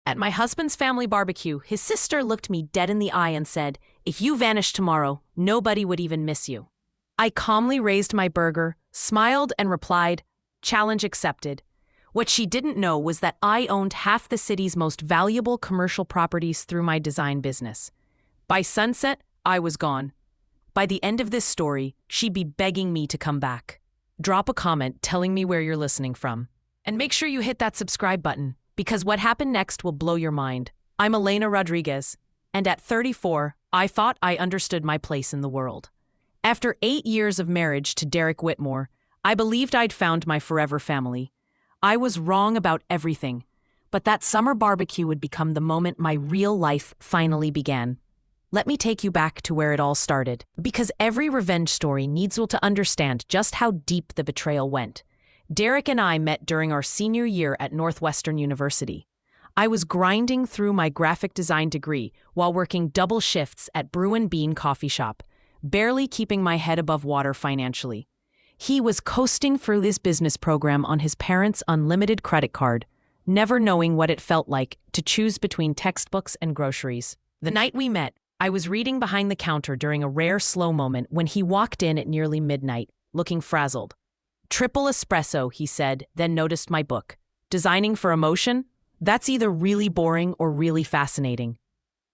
At my husband's family barbecue, his sister looked me dead in the eye and said, "If you vanished tomorrow, nobody would even miss you." I calmly raised my burger, smiled, and replied, "Challenge accepted." What she didn't know was that I owned half the city's most valuable commercial properties through my design business. By sunset, I was gone. By the end of this story, she'd be begging me to come back. Drop a comment telling me where you're listening from. And make sure you hit that subscribe button, because what happened next will blow your mind. I'm Elena Rodriguez, and at 34, I thought I understood my place in the world. After 8 years of marriage to Derek Whitmore, I believed I'd found my forever family. I was wrong about everything, but that summer barbecue would become the moment my real life finally began. Let me take you back to where it all started, because every revenge story needs you to understand just how deep the betrayal went. Derek and I met during our senior year at Northwestern University. I was grinding through my graphic design degree while working double shifts at Brew and Bean coffee shop, barely keeping my head above water financially. He was coasting through his business program on his parents' unlimited credit card, never knowing what it felt like to choose between textbooks and groceries. The night we met, I was reading behind the counter during a rare slow moment when he walked in at nearly midnight, looking frazzled. "Triple espresso," he said, then noticed my book. "Designing for emotion? That's either really boring or really fascinating."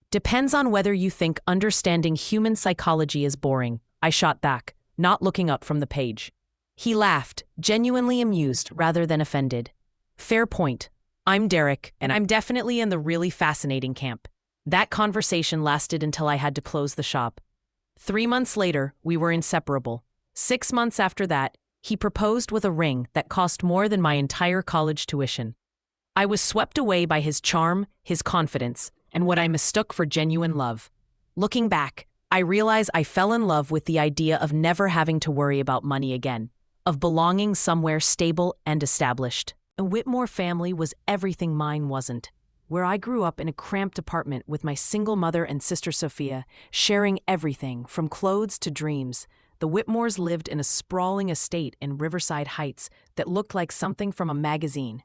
"Depends on whether you think understanding human psychology is boring," I shot back, not looking up from the page. He laughed, genuinely amused rather than offended. "Fair point. I'm Derek, and I'm definitely in the really fascinating camp." That conversation lasted until I had to close the shop. 3 months later, we were inseparable. 6 months after that, he proposed with a ring that cost more than my entire college tuition. I was swept away by his charm, his confidence, and what I mistook for genuine love. Looking back, I realize I fell in love with the idea of never having to worry about money again, of belonging somewhere stable and established. A Whitmore family was everything mine wasn't. Where I grew up in a cramped apartment with my single mother and sister Sophia, sharing everything from clothes to dreams, the Whitmores lived in a sprawling estate in Riverside Heights that looked like something from a magazine.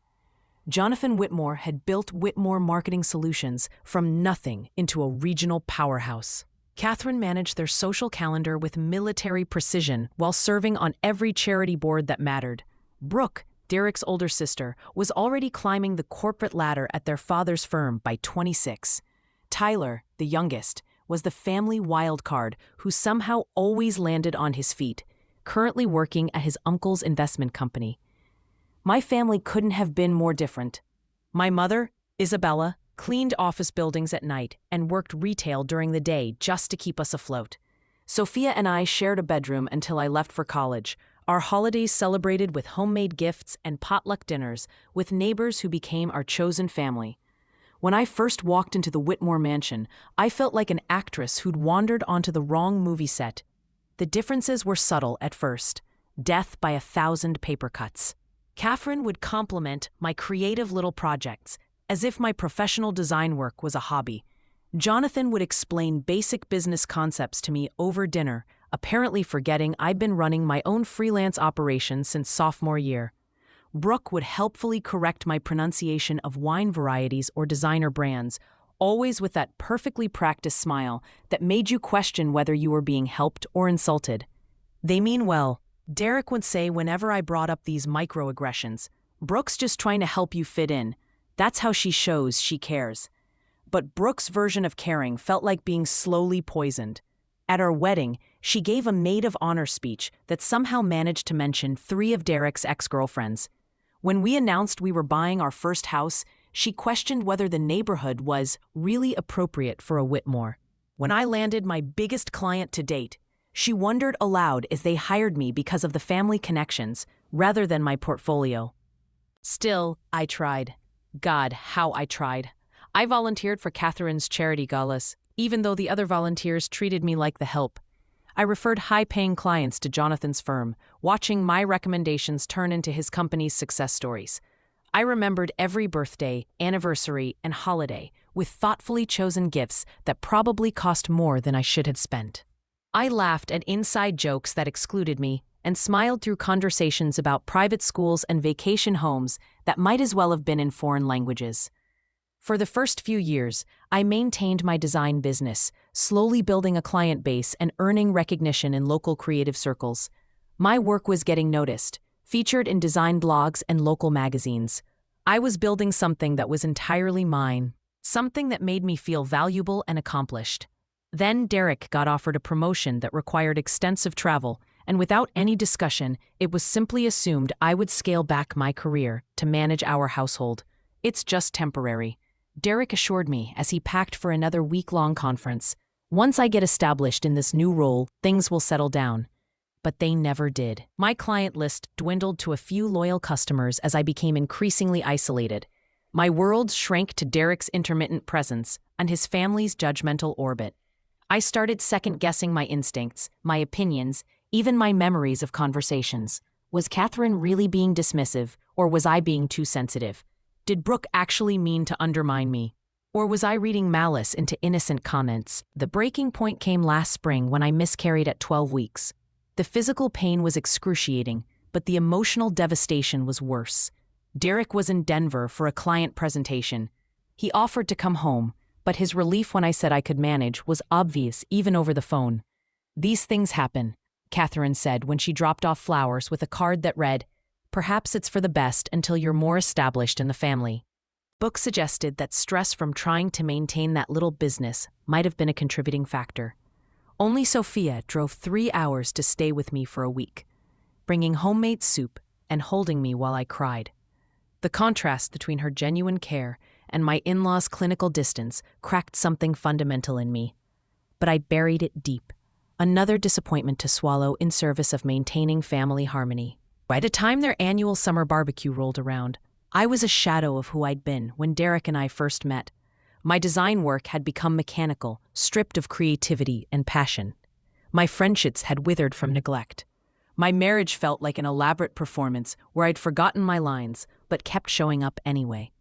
Jonathan Whitmore had built Whitmore Marketing Solutions from nothing into a regional powerhouse. Catherine managed their social calendar with military precision while serving on every charity board that mattered. Brooke, Derek's older sister, was already climbing the corporate ladder at their father's firm by 26. Tyler, the youngest, was the family wild card who somehow always landed on his feet, currently working at his uncle's investment company. My family couldn't have been more different. My mother, Isabella, cleaned office buildings at night and worked retail during the day just to keep us afloat. Sophia and I shared a bedroom until I left for college, our holidays celebrated with homemade gifts and potluck dinners with neighbors who became our chosen family. When I first walked into the Whitmore mansion, I felt like an actress who'd wandered onto the wrong movie set. The differences were subtle at first, death by 1,000 paper cuts. Catherine would compliment my creative little projects, as if my professional design work was a hobby. Jonathan would explain basic business concepts to me over dinner, apparently forgetting I'd been running my own freelance operation since sophomore year. Brooke would helpfully correct my pronunciation of wine varieties or designer brands, always with that perfectly practiced smile that made you question whether you were being helped or insulted. "They mean well," Derek would say whenever I brought up these microaggressions. "Brooke's just trying to help you fit in. That's how she shows she cares." But Brooke's version of caring felt like being slowly poisoned. At our wedding, she gave a maid of honor speech that somehow managed to mention 3 of Derek's ex-girlfriends. When we announced we were buying our first house, she questioned whether the neighborhood was really appropriate for a Whitmore. When I landed my biggest client to date, she wondered aloud if they hired me because of the family connections rather than my portfolio. Still, I tried. God, how I tried. I volunteered for Catherine's charity galas, even though the other volunteers treated me like the help. I referred high-paying clients to Jonathan's firm, watching my recommendations turn into his company's success stories. I remembered every birthday, anniversary, and holiday with thoughtfully chosen gifts that probably cost more than I should have spent. I laughed at inside jokes that excluded me and smiled through conversations about private schools and vacation homes that might as well have been in foreign languages. For the first few years, I maintained my design business, slowly building a client base and earning recognition in local creative circles. My work was getting noticed, featured in design blogs and local magazines. I was building something that was entirely mine, something that made me feel valuable and accomplished. Then Derek got offered a promotion that required extensive travel, and without any discussion, it was simply assumed I would scale back my career to manage our household. It's just temporary, Derek assured me as he packed for another week-long conference. Once I get established in this new role, things will settle down. But they never did. My client list dwindled to a few loyal customers as I became increasingly isolated. My world shrank to Derek's intermittent presence and his family's judgmental orbit. I started second-guessing my instincts, my opinions, even my memories of conversations. Was Catherine really being dismissive, or was I being too sensitive? Did Brooke actually mean to undermine me? Or was I reading malice into innocent comments? The breaking point came last spring when I miscarried at 12 weeks. The physical pain was excruciating, but the emotional devastation was worse. Derek was in Denver for a client presentation. He offered to come home, but his relief when I said I could manage was obvious even over the phone. "These things happen," Catherine said when she dropped off flowers with a card that read, "Perhaps it's for the best until you're more established in the family." Book suggested that stress from trying to maintain that little business might have been a contributing factor. Only Sophia drove 3 hours to stay with me for a week, bringing homemade soup and holding me while I cried. The contrast between her genuine care and my in-laws' clinical distance cracked something fundamental in me. But I buried it deep, another disappointment to swallow in service of maintaining family harmony. By the time their annual summer barbecue rolled around, I was a shadow of who I'd been when Derek and I first met. My design work had become mechanical, stripped of creativity and passion. My friendships had withered from neglect. My marriage felt like an elaborate performance where I'd forgotten my lines, but kept showing up anyway.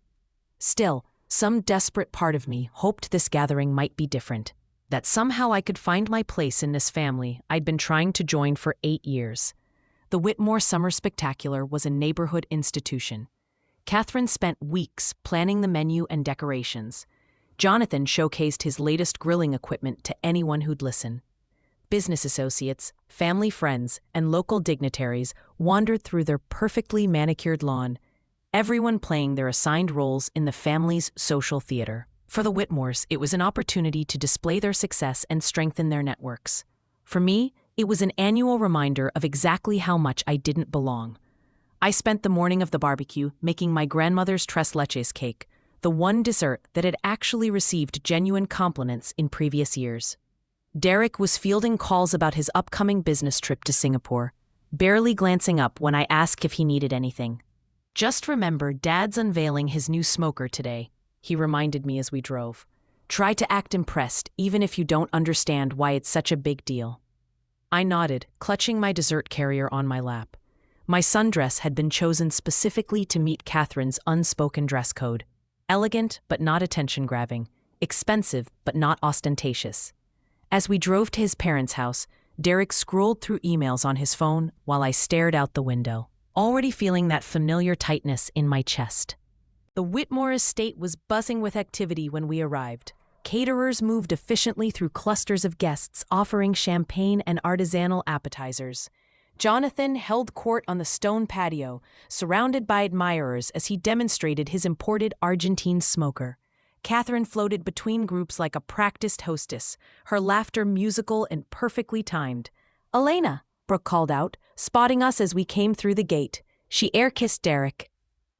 Still, some desperate part of me hoped this gathering might be different, that somehow I could find my place in this family I'd been trying to join for 8 years. The Whitmore Summer Spectacular was a neighborhood institution. Catherine spent weeks planning the menu and decorations. Jonathan showcased his latest grilling equipment to anyone who'd listen. Business associates, family friends, and local dignitaries wandered through their perfectly manicured lawn, everyone playing their assigned roles in the family's social theater. For the Whitmores, it was an opportunity to display their success and strengthen their networks. For me, it was an annual reminder of exactly how much I didn't belong. I spent the morning of the barbecue making my grandmother's tres leches cake, the one dessert that had actually received genuine compliments in previous years. Derek was fielding calls about his upcoming business trip to Singapore, barely glancing up when I asked if he needed anything. "Just remember, Dad's unveiling his new smoker today," he reminded me as we drove. "Try to act impressed, even if you don't understand why it's such a big deal." I nodded, clutching my dessert carrier on my lap. My sundress had been chosen specifically to meet Catherine's unspoken dress code. Elegant but not attention-grabbing, expensive but not ostentatious. As we drove to his parents' house, Derek scrolled through emails on his phone while I stared out the window, already feeling that familiar tightness in my chest. The Whitmore estate was buzzing with activity when we arrived. Caterers moved efficiently through clusters of guests offering champagne and artisanal appetizers. Jonathan held court on the stone patio, surrounded by admirers as he demonstrated his imported Argentine smoker. Catherine floated between groups like a practiced hostess, her laughter musical and perfectly timed. "Elena," Brooke called out, spotting us as we came through the gate. She air-kissed Derek,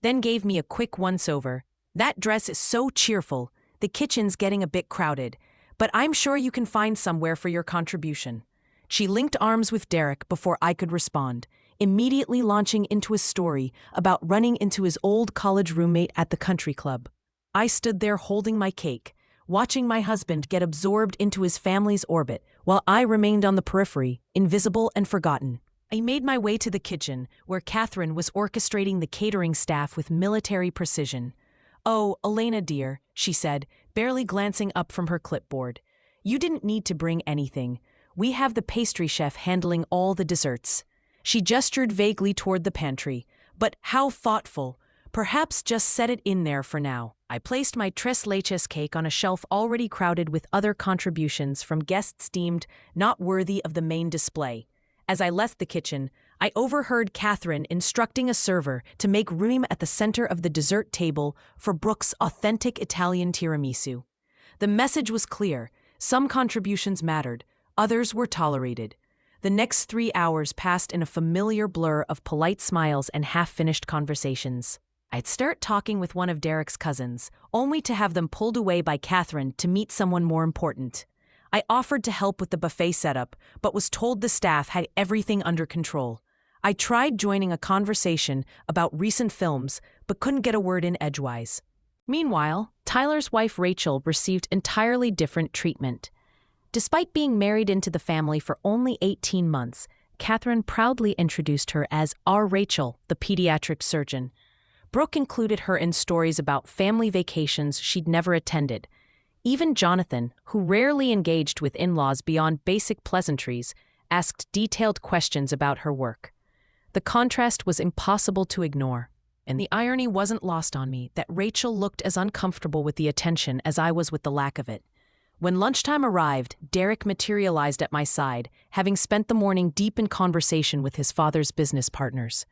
then gave me a quick once-over. "That dress is so cheerful. The kitchen's getting a bit crowded, but I'm sure you can find somewhere for your contribution." She linked arms with Derek before I could respond, immediately launching into a story about running into his old college roommate at the country club. I stood there holding my cake, watching my husband get absorbed into his family's orbit, while I remained on the periphery, invisible and forgotten. I made my way to the kitchen, where Catherine was orchestrating the catering staff with military precision. "Oh, Elena dear," she said, barely glancing up from her clipboard. "You didn't need to bring anything. We have the pastry chef handling all the desserts." She gestured vaguely toward the pantry. "But how thoughtful. Perhaps just set it in there for now." I placed my tres leches cake on a shelf already crowded with other contributions from guests deemed not worthy of the main display. As I left the kitchen, I overheard Catherine instructing a server to make room at the center of the dessert table for Brooke's authentic Italian tiramisu. The message was clear. Some contributions mattered, others were tolerated. The next 3 hours passed in a familiar blur of polite smiles and half-finished conversations. I'd start talking with one of Derek's cousins, only to have them pulled away by Catherine to meet someone more important. I offered to help with the buffet setup, but was told the staff had everything under control. I tried joining a conversation about recent films, but couldn't get a word in edgewise. Meanwhile, Tyler's wife Rachel received entirely different treatment. Despite being married into the family for only 18 months, Catherine proudly introduced her as our Rachel, the pediatric surgeon. Brooke included her in stories about family vacations she'd never attended. Even Jonathan, who rarely engaged with in-laws beyond basic pleasantries, asked detailed questions about her work. The contrast was impossible to ignore, and the irony wasn't lost on me that Rachel looked as uncomfortable with the attention as I was with the lack of it. When lunchtime arrived, Derek materialized at my side, having spent the morning deep in conversation with his father's business partners.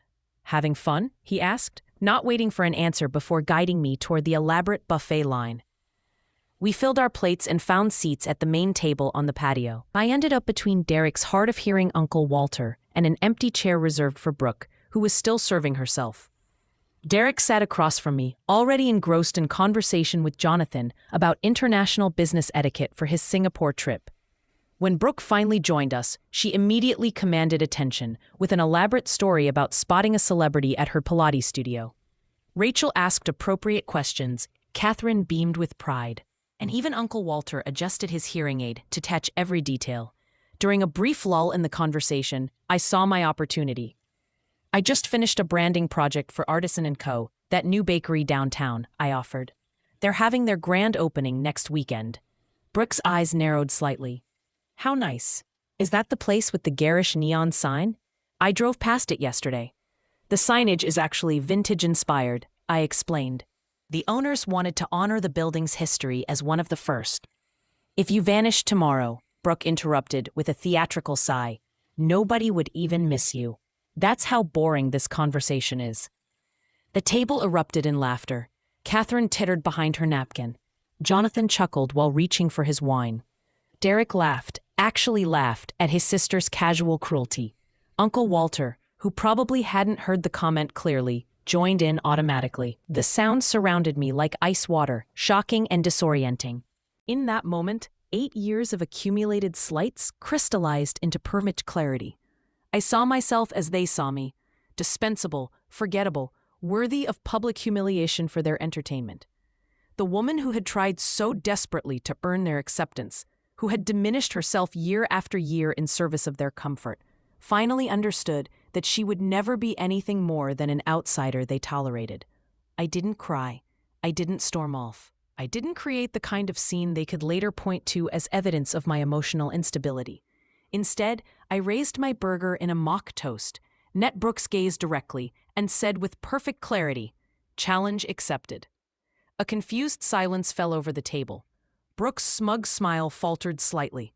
"Having fun?" he asked, not waiting for an answer before guiding me toward the elaborate buffet line. We filled our plates and found seats at the main table on the patio. I ended up between Derek's hard-of-hearing Uncle Walter and an empty chair reserved for Brooke, who was still serving herself. Derek sat across from me, already engrossed in conversation with Jonathan about international business etiquette for his Singapore trip. When Brooke finally joined us, she immediately commanded attention, with an elaborate story about spotting a celebrity at her Pilates studio. Rachel asked appropriate questions, Catherine beamed with pride, and even Uncle Walter adjusted his hearing aid to catch every detail. During a brief lull in the conversation, I saw my opportunity. "I just finished a branding project for Artisan & Co., that new bakery downtown," I offered. "They're having their grand opening next weekend." Brooke's eyes narrowed slightly. "How nice. Is that the place with the garish neon sign? I drove past it yesterday." "The signage is actually vintage-inspired," I explained. "The owners wanted to honor the building's history as one of the first." "If you vanished tomorrow," Brooke interrupted with a theatrical sigh, "nobody would even miss you. That's how boring this conversation is." The table erupted in laughter. Catherine tittered behind her napkin. Jonathan chuckled while reaching for his wine. Derek actually laughed at his sister's casual cruelty. Uncle Walter, who probably hadn't heard the comment clearly, joined in automatically. The sound surrounded me like ice water, shocking and disorienting. In that moment, 8 years of accumulated slights crystallized into perfect clarity. I saw myself as they saw me, dispensable, forgettable, worthy of public humiliation for their entertainment. The woman who had tried so desperately to earn their acceptance, who had diminished herself year after year in service of their comfort, finally understood that she would never be anything more than an outsider they tolerated. I didn't cry. I didn't storm off. I didn't create the kind of scene they could later point to as evidence of my emotional instability. Instead, I raised my burger in a mock toast, met Brooke's gaze directly, and said with perfect clarity, "Challenge accepted." A confused silence fell over the table. Brooke's smug smile faltered slightly.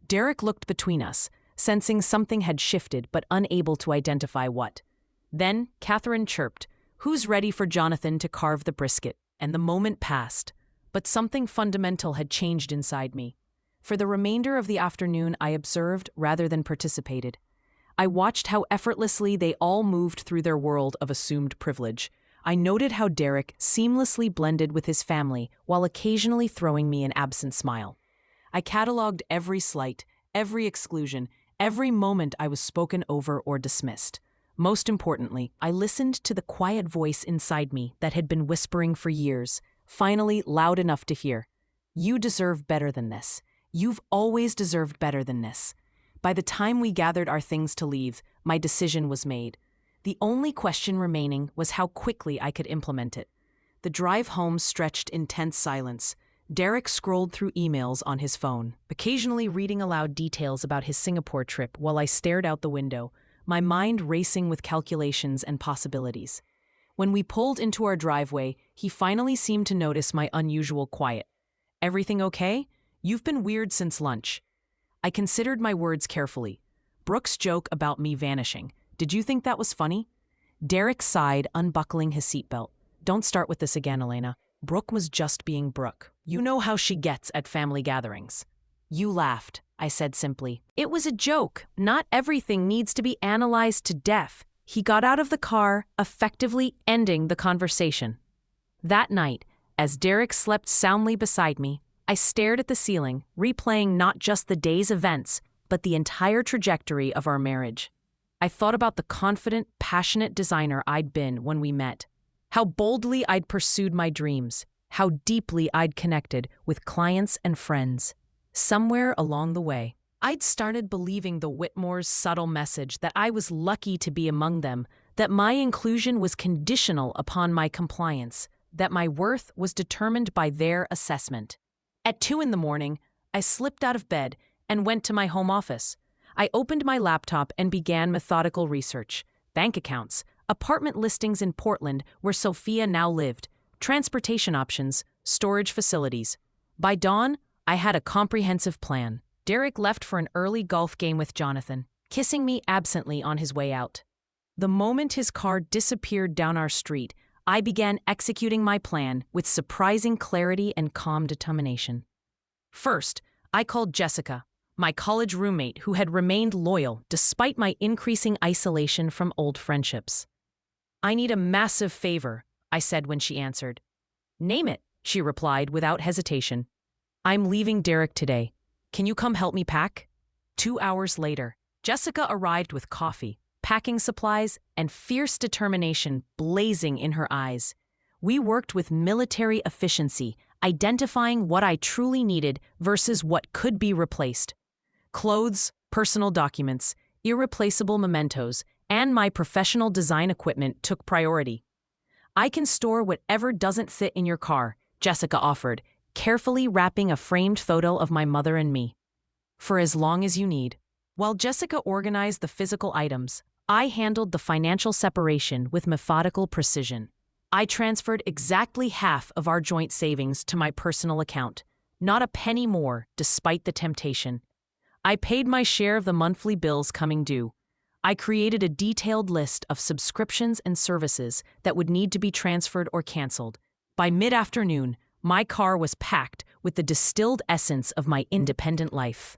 Derek looked between us, sensing something had shifted but unable to identify what. Then Catherine chirped, "Who's ready for Jonathan to carve the brisket?" And the moment passed, but something fundamental had changed inside me. For the remainder of the afternoon, I observed rather than participated. I watched how effortlessly they all moved through their world of assumed privilege. I noted how Derek seamlessly blended with his family while occasionally throwing me an absent smile. I cataloged every slight, every exclusion, every moment I was spoken over or dismissed. Most importantly, I listened to the quiet voice inside me that had been whispering for years, finally loud enough to hear. "You deserve better than this. You've always deserved better than this." By the time we gathered our things to leave, my decision was made. The only question remaining was how quickly I could implement it. The drive home stretched in tense silence. Derek scrolled through emails on his phone, occasionally reading aloud details about his Singapore trip while I stared out the window, my mind racing with calculations and possibilities. When we pulled into our driveway, he finally seemed to notice my unusual quiet. "Everything okay? You've been weird since lunch." I considered my words carefully. Brooke's joke about me vanishing. Did you think that was funny? Derek sighed, unbuckling his seatbelt. "Don't start with this again, Elena. Brooke was just being Brooke. You know how she gets at family gatherings." "You laughed," I said simply. "It was a joke. Not everything needs to be analyzed to death." He got out of the car, effectively ending the conversation. That night, as Derek slept soundly beside me, I stared at the ceiling, replaying not just the day's events, but the entire trajectory of our marriage. I thought about the confident, passionate designer I'd been when we met, how boldly I'd pursued my dreams, how deeply I'd connected with clients and friends. Somewhere along the way, I'd started believing the Whitmore's subtle message that I was lucky to be among them, that my inclusion was conditional upon my compliance, that my worth was determined by their assessment. At 2 a.m, I slipped out of bed and went to my home office. I opened my laptop and began methodical research. Bank accounts, apartment listings in Portland where Sophia now lived, transportation options, storage facilities. By dawn, I had a comprehensive plan. Derek left for an early golf game with Jonathan, kissing me absently on his way out. The moment his car disappeared down our street, I began executing my plan with surprising clarity and calm determination. First, I called Jessica, my college roommate who had remained loyal despite my increasing isolation from old friendships. "I need a massive favor," I said when she answered. "Name it," she replied without hesitation. "I'm leaving Derek today. Can you come help me pack?" 2 hours later, Jessica arrived with coffee, packing supplies, and fierce determination blazing in her eyes. We worked with military efficiency, identifying what I truly needed versus what could be replaced. Clothes, personal documents, irreplaceable mementos, and my professional design equipment took priority. "I can store whatever doesn't fit in your car," Jessica offered, carefully wrapping a framed photo of my mother and me. "For as long as you need." While Jessica organized the physical items, I handled the financial separation with methodical precision. I transferred exactly half of our joint savings to my personal account, not a penny more despite the temptation. I paid my share of the monthly bills coming due. I created a detailed list of subscriptions and services that would need to be transferred or canceled. By mid-afternoon, my car was packed with the distilled essence of my independent life.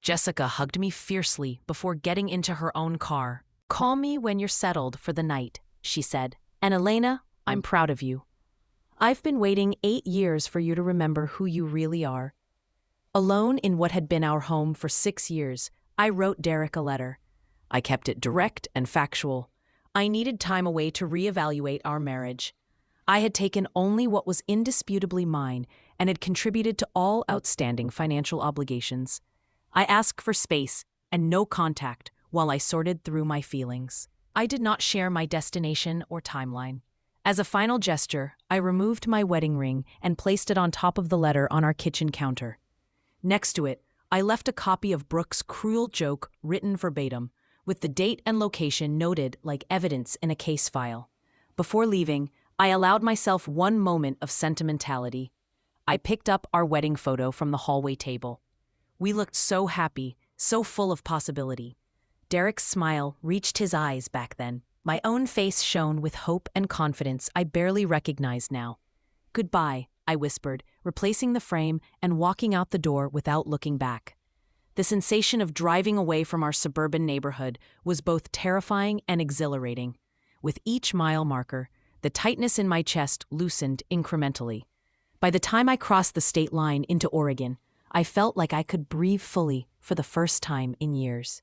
Jessica hugged me fiercely before getting into her own car. "Call me when you're settled for the night," she said. "And Elena, I'm proud of you. I've been waiting 8 years for you to remember who you really are." Alone in what had been our home for 6 years, I wrote Derek a letter. I kept it direct and factual. I needed time away to reevaluate our marriage. I had taken only what was indisputably mine and had contributed to all outstanding financial obligations. I asked for space and no contact while I sorted through my feelings. I did not share my destination or timeline. As a final gesture, I removed my wedding ring and placed it on top of the letter on our kitchen counter. Next to it, I left a copy of Brooke's cruel joke written verbatim, with the date and location noted like evidence in a case file. Before leaving, I allowed myself one moment of sentimentality. I picked up our wedding photo from the hallway table. We looked so happy, so full of possibility. Derek's smile reached his eyes back then. My own face shone with hope and confidence I barely recognized now. "Goodbye," I whispered, replacing the frame and walking out the door without looking back. The sensation of driving away from our suburban neighborhood was both terrifying and exhilarating. With each mile marker, the tightness in my chest loosened incrementally. By the time I crossed the state line into Oregon, I felt like I could breathe fully for the first time in years.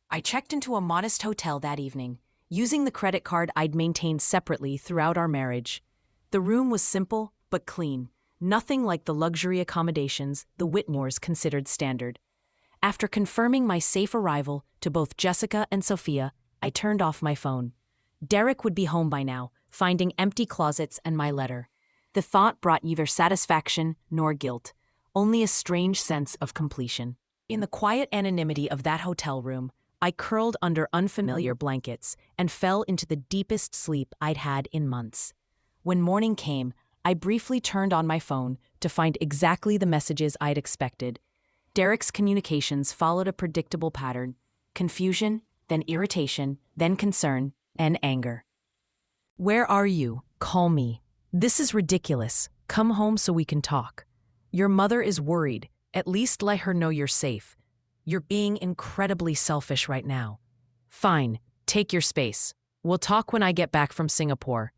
I checked into a modest hotel that evening, using the credit card I'd maintained separately throughout our marriage. The room was simple but clean, nothing like the luxury accommodations the Whitmores considered standard. After confirming my safe arrival to both Jessica and Sophia, I turned off my phone. Derek would be home by now, finding empty closets and my letter. The thought brought neither satisfaction nor guilt, only a strange sense of completion. In the quiet anonymity of that hotel room, I curled under unfamiliar blankets and fell into the deepest sleep I'd had in months. When morning came, I briefly turned on my phone to find exactly the messages I'd expected. Derek's communications followed a predictable pattern: confusion, then irritation, then concern, and anger. "Where are you? Call me. This is ridiculous. Come home so we can talk. Your mother is worried. At least let her know you're safe. You're being incredibly selfish right now. Fine, take your space. We'll talk when I get back from Singapore."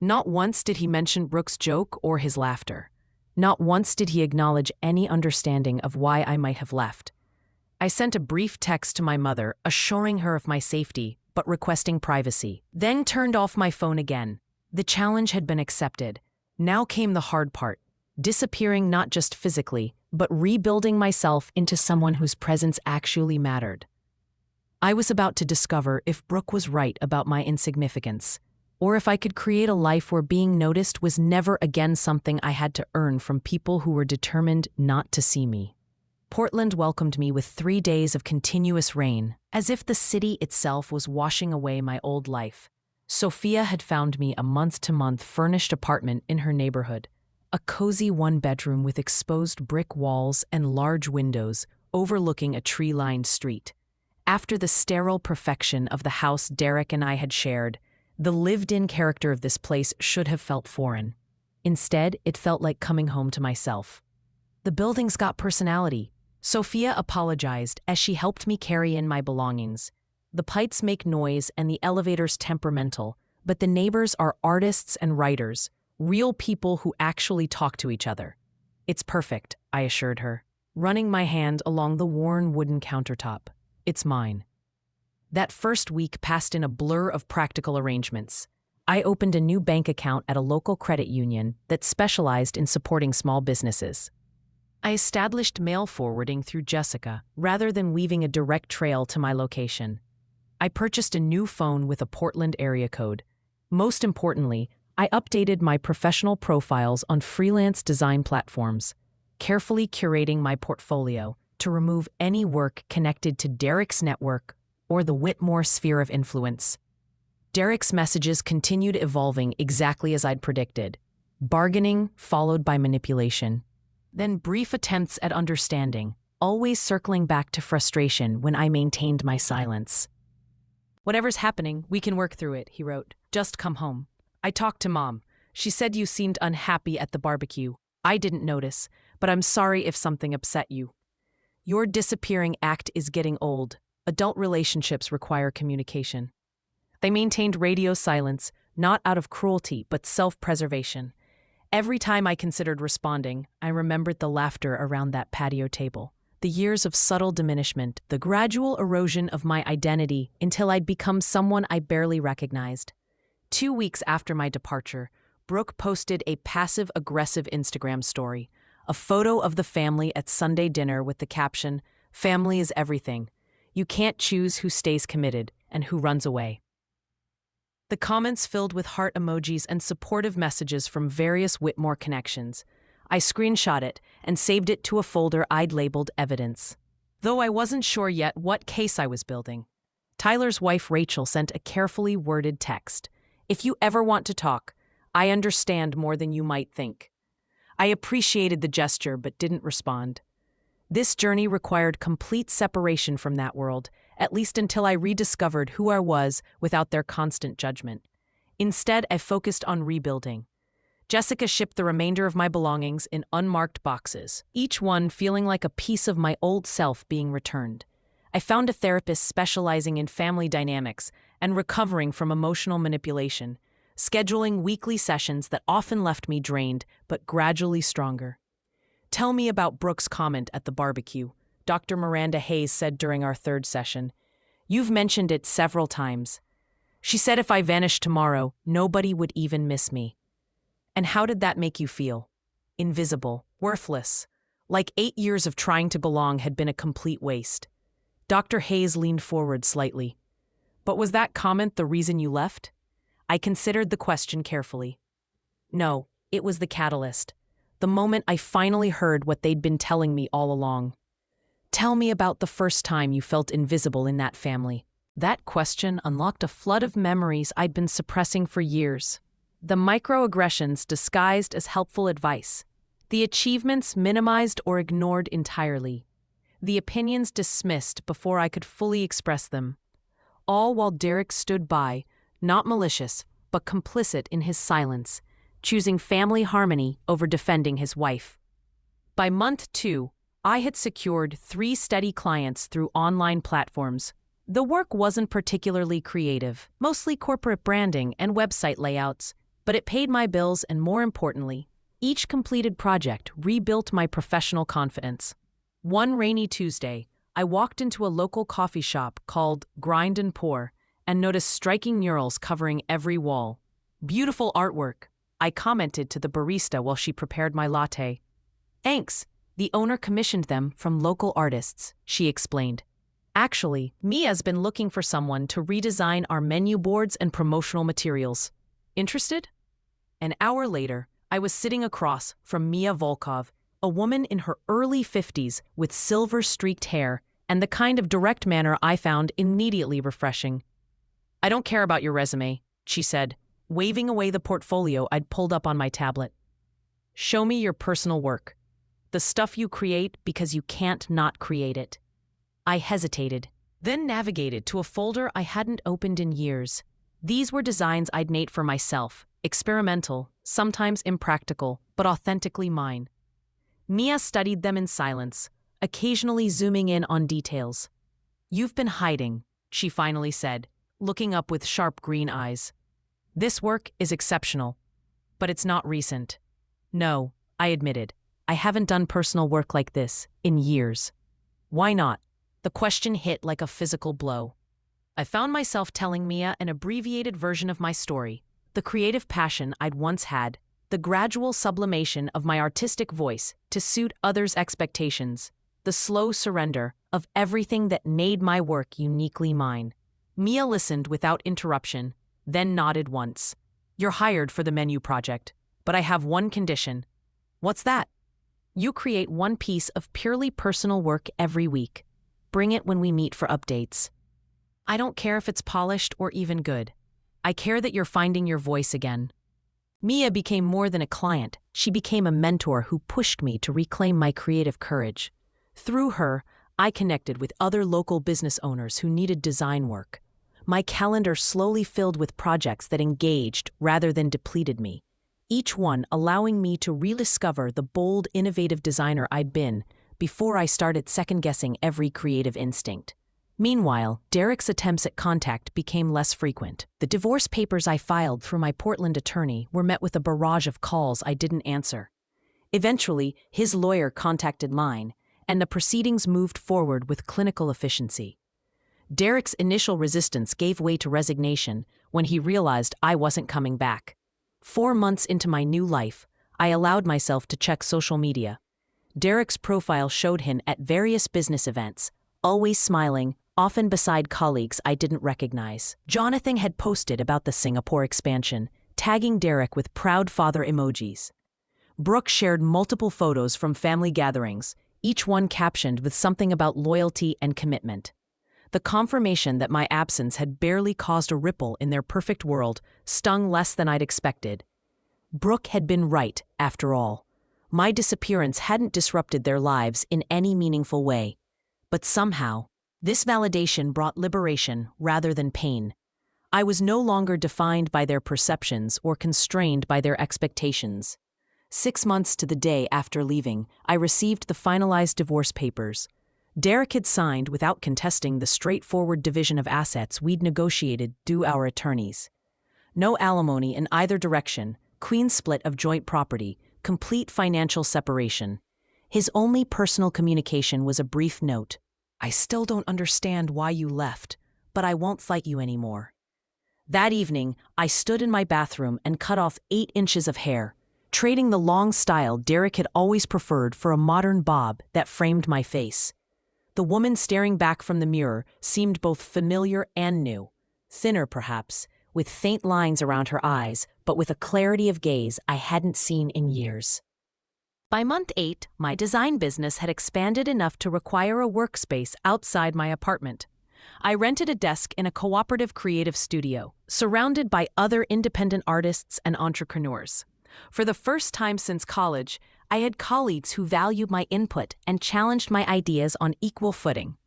Not once did he mention Brooke's joke or his laughter. Not once did he acknowledge any understanding of why I might have left. I sent a brief text to my mother, assuring her of my safety, but requesting privacy, then turned off my phone again. The challenge had been accepted. Now came the hard part: disappearing not just physically, but rebuilding myself into someone whose presence actually mattered. I was about to discover if Brooke was right about my insignificance, or if I could create a life where being noticed was never again something I had to earn from people who were determined not to see me. Portland welcomed me with 3 days of continuous rain, as if the city itself was washing away my old life. Sophia had found me a month-to-month furnished apartment in her neighborhood, a cozy one-bedroom with exposed brick walls and large windows overlooking a tree-lined street. After the sterile perfection of the house Derek and I had shared, the lived-in character of this place should have felt foreign. Instead, it felt like coming home to myself. The building's got personality. Sophia apologized as she helped me carry in my belongings. The pipes make noise and the elevator's temperamental, but the neighbors are artists and writers, real people who actually talk to each other. "It's perfect," I assured her, running my hand along the worn wooden countertop. "It's mine." That first week passed in a blur of practical arrangements. I opened a new bank account at a local credit union that specialized in supporting small businesses. I established mail forwarding through Jessica rather than weaving a direct trail to my location. I purchased a new phone with a Portland area code. Most importantly, I updated my professional profiles on freelance design platforms, carefully curating my portfolio to remove any work connected to Derek's network or the Whitmore sphere of influence. Derek's messages continued evolving exactly as I'd predicted: bargaining followed by manipulation, then brief attempts at understanding, always circling back to frustration when I maintained my silence. "Whatever's happening, we can work through it," he wrote. "Just come home. I talked to Mom. She said you seemed unhappy at the barbecue. I didn't notice, but I'm sorry if something upset you. Your disappearing act is getting old. Adult relationships require communication." They maintained radio silence, not out of cruelty, but self-preservation. Every time I considered responding, I remembered the laughter around that patio table, the years of subtle diminishment, the gradual erosion of my identity until I'd become someone I barely recognized. 2 weeks after my departure, Brooke posted a passive-aggressive Instagram story, a photo of the family at Sunday dinner with the caption, "Family is everything. You can't choose who stays committed and who runs away." The comments filled with heart emojis and supportive messages from various Whitmore connections. I screenshot it and saved it to a folder I'd labeled evidence, though I wasn't sure yet what case I was building. Tyler's wife Rachel sent a carefully worded text: "If you ever want to talk, I understand more than you might think." I appreciated the gesture but didn't respond. This journey required complete separation from that world, at least until I rediscovered who I was without their constant judgment. Instead, I focused on rebuilding. Jessica shipped the remainder of my belongings in unmarked boxes, each one feeling like a piece of my old self being returned. I found a therapist specializing in family dynamics and recovering from emotional manipulation, scheduling weekly sessions that often left me drained but gradually stronger. "Tell me about Brooke's comment at the barbecue," Dr. Miranda Hayes said during our third session. "You've mentioned it several times. She said if I vanished tomorrow, nobody would even miss me. And how did that make you feel? Invisible, worthless, like 8 years of trying to belong had been a complete waste." Dr. Hayes leaned forward slightly. "But was that comment the reason you left?" I considered the question carefully. No, it was the catalyst. The moment I finally heard what they'd been telling me all along. Tell me about the first time you felt invisible in that family. That question unlocked a flood of memories I'd been suppressing for years. The microaggressions disguised as helpful advice. The achievements minimized or ignored entirely. The opinions dismissed before I could fully express them. All while Derek stood by, not malicious, but complicit in his silence, choosing family harmony over defending his wife. By month 2, I had secured 3 steady clients through online platforms. The work wasn't particularly creative, mostly corporate branding and website layouts, but it paid my bills and, more importantly, each completed project rebuilt my professional confidence. One rainy Tuesday, I walked into a local coffee shop called Grind and Pour and noticed striking murals covering every wall. Beautiful artwork, I commented to the barista while she prepared my latte. Thanks. The owner commissioned them from local artists, she explained. Actually, Mia's been looking for someone to redesign our menu boards and promotional materials. Interested? An hour later, I was sitting across from Mia Volkov, a woman in her early 50s with silver-streaked hair and the kind of direct manner I found immediately refreshing. I don't care about your resume, she said, waving away the portfolio I'd pulled up on my tablet. Show me your personal work. The stuff you create because you can't not create it. I hesitated, then navigated to a folder I hadn't opened in years. These were designs I'd made for myself, experimental, sometimes impractical, but authentically mine. Mia studied them in silence, occasionally zooming in on details. You've been hiding, she finally said, looking up with sharp green eyes. This work is exceptional, but it's not recent. No, I admitted. I haven't done personal work like this in years. Why not? The question hit like a physical blow. I found myself telling Mia an abbreviated version of my story, the creative passion I'd once had, the gradual sublimation of my artistic voice to suit others' expectations, the slow surrender of everything that made my work uniquely mine. Mia listened without interruption, then nodded once. You're hired for the menu project, but I have one condition. What's that? You create one piece of purely personal work every week. Bring it when we meet for updates. I don't care if it's polished or even good. I care that you're finding your voice again. Mia became more than a client. She became a mentor who pushed me to reclaim my creative courage. Through her, I connected with other local business owners who needed design work. My calendar slowly filled with projects that engaged rather than depleted me, each one allowing me to rediscover the bold, innovative designer I'd been before I started second-guessing every creative instinct. Meanwhile, Derek's attempts at contact became less frequent. The divorce papers I filed through my Portland attorney were met with a barrage of calls I didn't answer. Eventually, his lawyer contacted mine, and the proceedings moved forward with clinical efficiency. Derek's initial resistance gave way to resignation when he realized I wasn't coming back. 4 months into my new life, I allowed myself to check social media. Derek's profile showed him at various business events, always smiling, often beside colleagues I didn't recognize. Jonathan had posted about the Singapore expansion, tagging Derek with proud father emojis. Brooke shared multiple photos from family gatherings, each one captioned with something about loyalty and commitment. The confirmation that my absence had barely caused a ripple in their perfect world stung less than I'd expected. Brooke had been right, after all. My disappearance hadn't disrupted their lives in any meaningful way. But somehow, this validation brought liberation rather than pain. I was no longer defined by their perceptions or constrained by their expectations. 6 months to the day after leaving, I received the finalized divorce papers. Derek had signed without contesting the straightforward division of assets we'd negotiated through our attorneys. No alimony in either direction, clean split of joint property, complete financial separation. His only personal communication was a brief note. I still don't understand why you left, but I won't fight you anymore. That evening, I stood in my bathroom and cut off 8 inches of hair, trading the long style Derek had always preferred for a modern bob that framed my face. The woman staring back from the mirror seemed both familiar and new, thinner perhaps, with faint lines around her eyes, but with a clarity of gaze I hadn't seen in years. By month 8, my design business had expanded enough to require a workspace outside my apartment. I rented a desk in a cooperative creative studio, surrounded by other independent artists and entrepreneurs. For the first time since college, I had colleagues who valued my input and challenged my ideas on equal footing.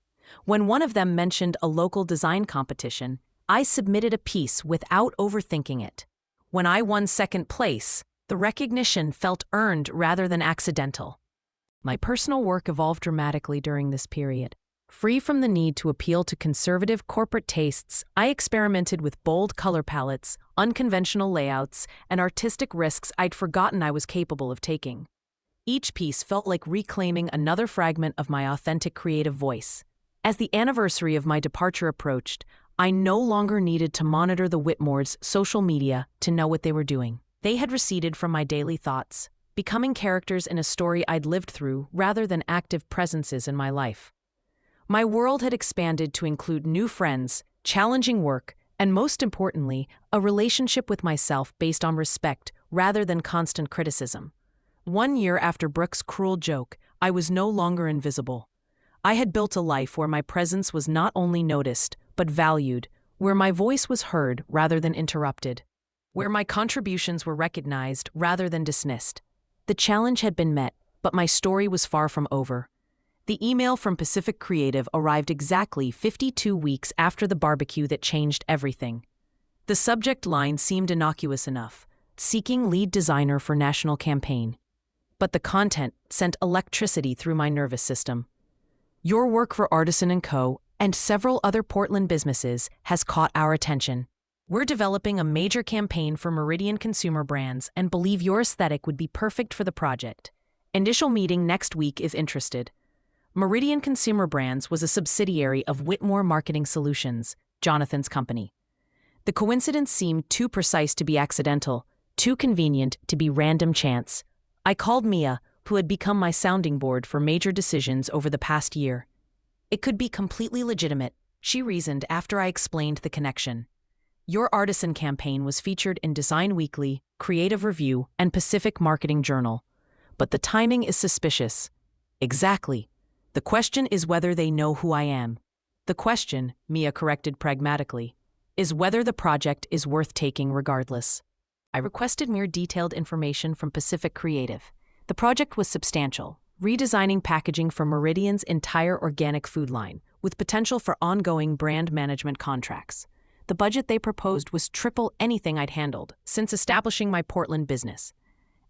When one of them mentioned a local design competition, I submitted a piece without overthinking it. When I won second place, the recognition felt earned rather than accidental. My personal work evolved dramatically during this period. Free from the need to appeal to conservative corporate tastes, I experimented with bold color palettes, unconventional layouts, and artistic risks I'd forgotten I was capable of taking. Each piece felt like reclaiming another fragment of my authentic creative voice. As the anniversary of my departure approached, I no longer needed to monitor the Whitmores' social media to know what they were doing. They had receded from my daily thoughts, becoming characters in a story I'd lived through rather than active presences in my life. My world had expanded to include new friends, challenging work, and most importantly, a relationship with myself based on respect rather than constant criticism. 1 year after Brooke's cruel joke, I was no longer invisible. I had built a life where my presence was not only noticed, but valued, where my voice was heard rather than interrupted, where my contributions were recognized rather than dismissed. The challenge had been met, but my story was far from over. The email from Pacific Creative arrived exactly 52 weeks after the barbecue that changed everything. The subject line seemed innocuous enough, seeking lead designer for national campaign. But the content sent electricity through my nervous system. Your work for Artisan & Co. and several other Portland businesses has caught our attention. We're developing a major campaign for Meridian consumer brands and believe your aesthetic would be perfect for the project. Initial meeting next week if interested. Meridian Consumer Brands was a subsidiary of Whitmore Marketing Solutions, Jonathan's company. The coincidence seemed too precise to be accidental, too convenient to be random chance. I called Mia, who had become my sounding board for major decisions over the past year. It could be completely legitimate, she reasoned after I explained the connection. Your Artisan campaign was featured in Design Weekly, Creative Review, and Pacific Marketing Journal. But the timing is suspicious. Exactly. The question is whether they know who I am. The question, Mia corrected pragmatically, is whether the project is worth taking regardless. I requested more detailed information from Pacific Creative. The project was substantial, redesigning packaging for Meridian's entire organic food line, with potential for ongoing brand management contracts. The budget they proposed was triple anything I'd handled since establishing my Portland business.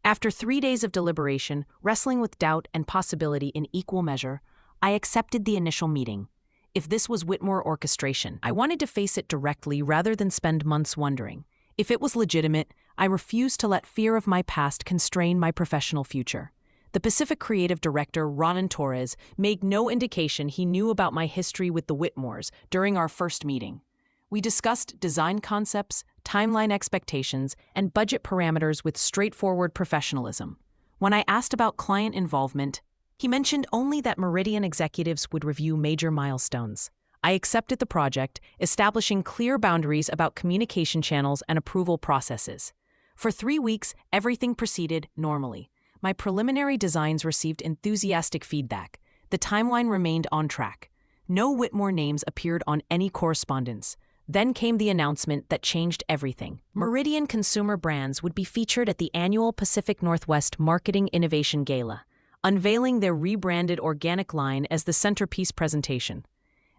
After 3 days of deliberation, wrestling with doubt and possibility in equal measure, I accepted the initial meeting. If this was Whitmore orchestration, I wanted to face it directly rather than spend months wondering. If it was legitimate, I refused to let fear of my past constrain my professional future. The Pacific Creative Director, Ronan Torres, made no indication he knew about my history with the Whitmores during our first meeting. We discussed design concepts, timeline expectations, and budget parameters with straightforward professionalism. When I asked about client involvement, he mentioned only that Meridian executives would review major milestones. I accepted the project, establishing clear boundaries about communication channels and approval processes. For 3 weeks, everything proceeded normally. My preliminary designs received enthusiastic feedback. The timeline remained on track. No Whitmore names appeared on any correspondence. Then came the announcement that changed everything. Meridian Consumer Brands would be featured at the annual Pacific Northwest Marketing Innovation Gala, unveiling their rebranded organic line as the centerpiece presentation.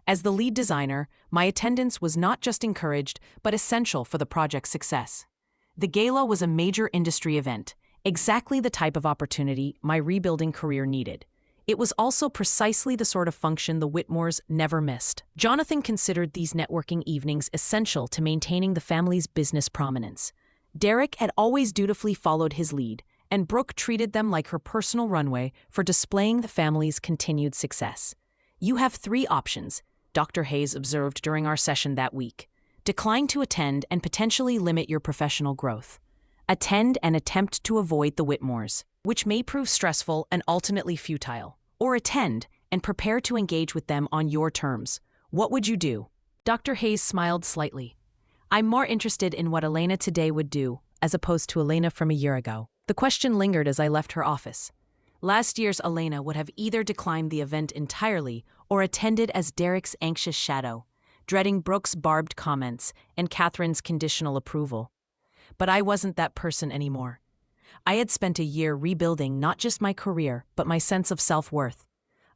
As the lead designer, my attendance was not just encouraged, but essential for the project's success. The gala was a major industry event, exactly the type of opportunity my rebuilding career needed. It was also precisely the sort of function the Whitmores never missed. Jonathan considered these networking evenings essential to maintaining the family's business prominence. Derek had always dutifully followed his lead, and Brooke treated them like her personal runway for displaying the family's continued success. You have 3 options, Dr. Hayes observed during our session that week. Decline to attend and potentially limit your professional growth. Attend and attempt to avoid the Whitmores, which may prove stressful and ultimately futile. Or attend and prepare to engage with them on your terms. What would you do? Dr. Hayes smiled slightly. I'm more interested in what Elena today would do, as opposed to Elena from a year ago. The question lingered as I left her office. Last year's Elena would have either declined the event entirely or attended as Derek's anxious shadow, dreading Brooke's barbed comments and Catherine's conditional approval. But I wasn't that person anymore. I had spent a year rebuilding not just my career, but my sense of self-worth.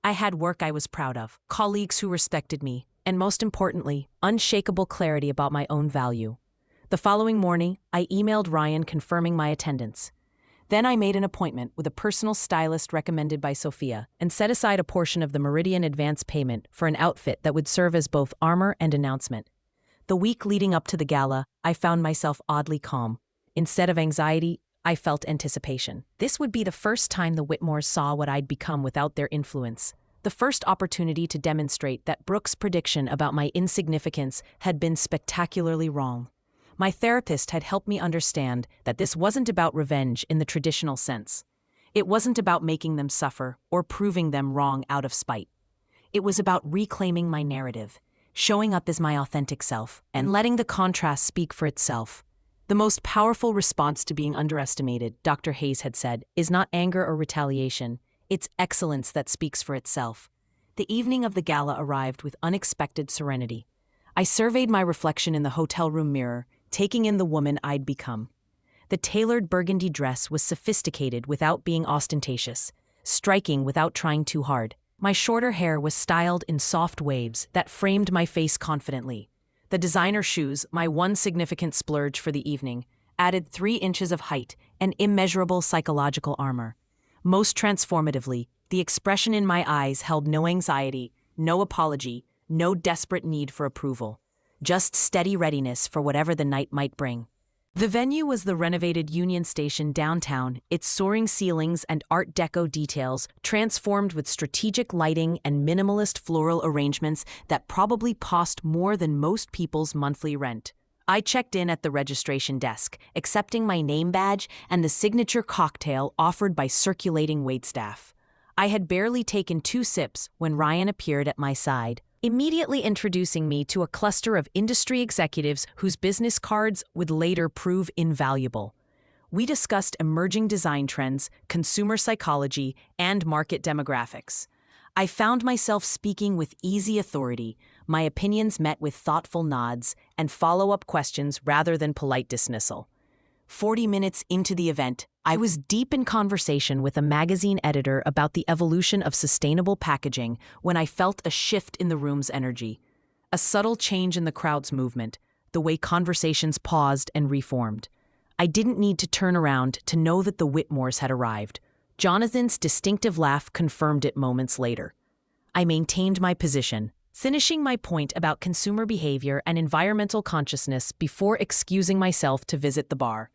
I had work I was proud of, colleagues who respected me, and most importantly, unshakable clarity about my own value. The following morning, I emailed Ryan confirming my attendance. Then I made an appointment with a personal stylist recommended by Sophia and set aside a portion of the Meridian advance payment for an outfit that would serve as both armor and announcement. The week leading up to the gala, I found myself oddly calm. Instead of anxiety, I felt anticipation. This would be the first time the Whitmores saw what I'd become without their influence. The first opportunity to demonstrate that Brooke's prediction about my insignificance had been spectacularly wrong. My therapist had helped me understand that this wasn't about revenge in the traditional sense. It wasn't about making them suffer or proving them wrong out of spite. It was about reclaiming my narrative, showing up as my authentic self, and letting the contrast speak for itself. The most powerful response to being underestimated, Dr. Hayes had said, is not anger or retaliation. It's excellence that speaks for itself. The evening of the gala arrived with unexpected serenity. I surveyed my reflection in the hotel room mirror, taking in the woman I'd become. The tailored burgundy dress was sophisticated without being ostentatious, striking without trying too hard. My shorter hair was styled in soft waves that framed my face confidently. The designer shoes, my one significant splurge for the evening, added 3 inches of height and immeasurable psychological armor. Most transformatively, the expression in my eyes held no anxiety, no apology, no desperate need for approval. Just steady readiness for whatever the night might bring. The venue was the renovated Union Station downtown, its soaring ceilings and Art Deco details transformed with strategic lighting and minimalist floral arrangements that probably cost more than most people's monthly rent. I checked in at the registration desk, accepting my name badge and the signature cocktail offered by circulating waitstaff. I had barely taken 2 sips when Ryan appeared at my side, immediately introducing me to a cluster of industry executives whose business cards would later prove invaluable. We discussed emerging design trends, consumer psychology, and market demographics. I found myself speaking with easy authority, my opinions met with thoughtful nods and follow-up questions rather than polite dismissal. 40 minutes into the event, I was deep in conversation with a magazine editor about the evolution of sustainable packaging when I felt a shift in the room's energy. A subtle change in the crowd's movement, the way conversations paused and reformed. I didn't need to turn around to know that the Whitmores had arrived. Jonathan's distinctive laugh confirmed it moments later. I maintained my position, finishing my point about consumer behavior and environmental consciousness before excusing myself to visit the bar.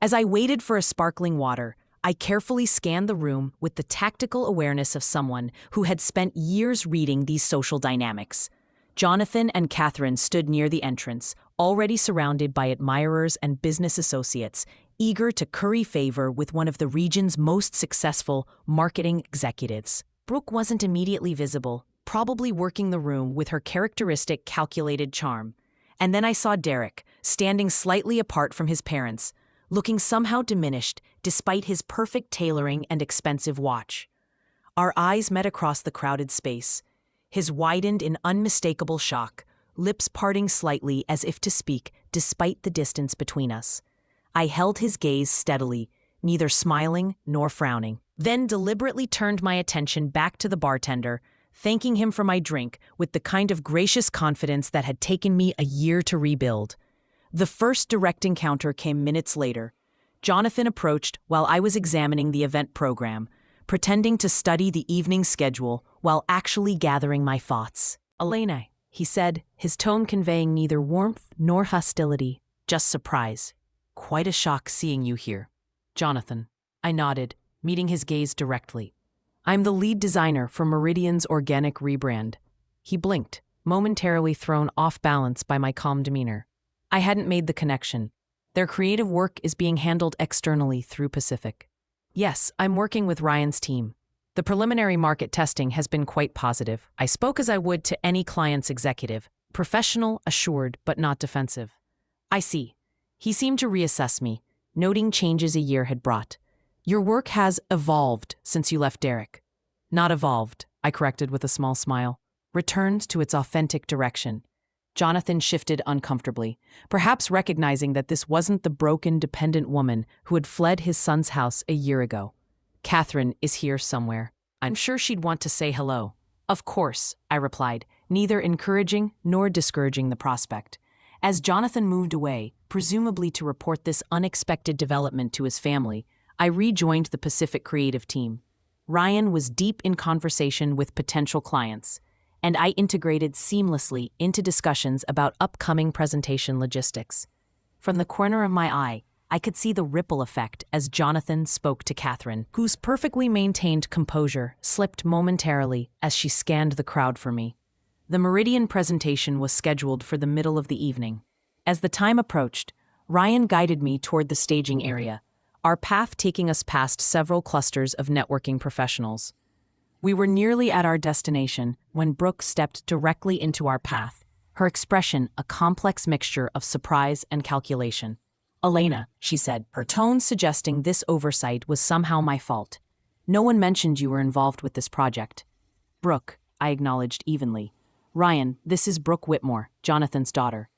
As I waited for a sparkling water, I carefully scanned the room with the tactical awareness of someone who had spent years reading these social dynamics. Jonathan and Catherine stood near the entrance, already surrounded by admirers and business associates, eager to curry favor with one of the region's most successful marketing executives. Brooke wasn't immediately visible, probably working the room with her characteristic calculated charm. And then I saw Derek, standing slightly apart from his parents, looking somehow diminished despite his perfect tailoring and expensive watch. Our eyes met across the crowded space, his widened in unmistakable shock, lips parting slightly as if to speak despite the distance between us. I held his gaze steadily, neither smiling nor frowning, then deliberately turned my attention back to the bartender, thanking him for my drink with the kind of gracious confidence that had taken me a year to rebuild. The first direct encounter came minutes later. Jonathan approached while I was examining the event program, pretending to study the evening schedule while actually gathering my thoughts. "Elena," he said, his tone conveying neither warmth nor hostility, just surprise. "Quite a shock seeing you here." "Jonathan." I nodded, meeting his gaze directly. "I'm the lead designer for Meridian's organic rebrand." He blinked, momentarily thrown off balance by my calm demeanor. I hadn't made the connection. Their creative work is being handled externally through Pacific. "Yes, I'm working with Ryan's team. The preliminary market testing has been quite positive. I spoke as I would to any client's executive, professional, assured, but not defensive." "I see." He seemed to reassess me, noting changes a year had brought. Your work has evolved since you left Derek. Not evolved, I corrected with a small smile. Returned to its authentic direction. Jonathan shifted uncomfortably, perhaps recognizing that this wasn't the broken, dependent woman who had fled his son's house a year ago. Catherine is here somewhere. I'm sure she'd want to say hello. Of course, I replied, neither encouraging nor discouraging the prospect. As Jonathan moved away, presumably to report this unexpected development to his family, I rejoined the Pacific creative team. Ryan was deep in conversation with potential clients, and I integrated seamlessly into discussions about upcoming presentation logistics. From the corner of my eye, I could see the ripple effect as Jonathan spoke to Catherine, whose perfectly maintained composure slipped momentarily as she scanned the crowd for me. The Meridian presentation was scheduled for the middle of the evening. As the time approached, Ryan guided me toward the staging area, our path taking us past several clusters of networking professionals. We were nearly at our destination when Brooke stepped directly into our path, her expression a complex mixture of surprise and calculation. "Elena," she said, her tone suggesting this oversight was somehow my fault. "No one mentioned you were involved with this project." "Brooke," I acknowledged evenly. "Ryan, this is Brooke Whitmore, Jonathan's daughter."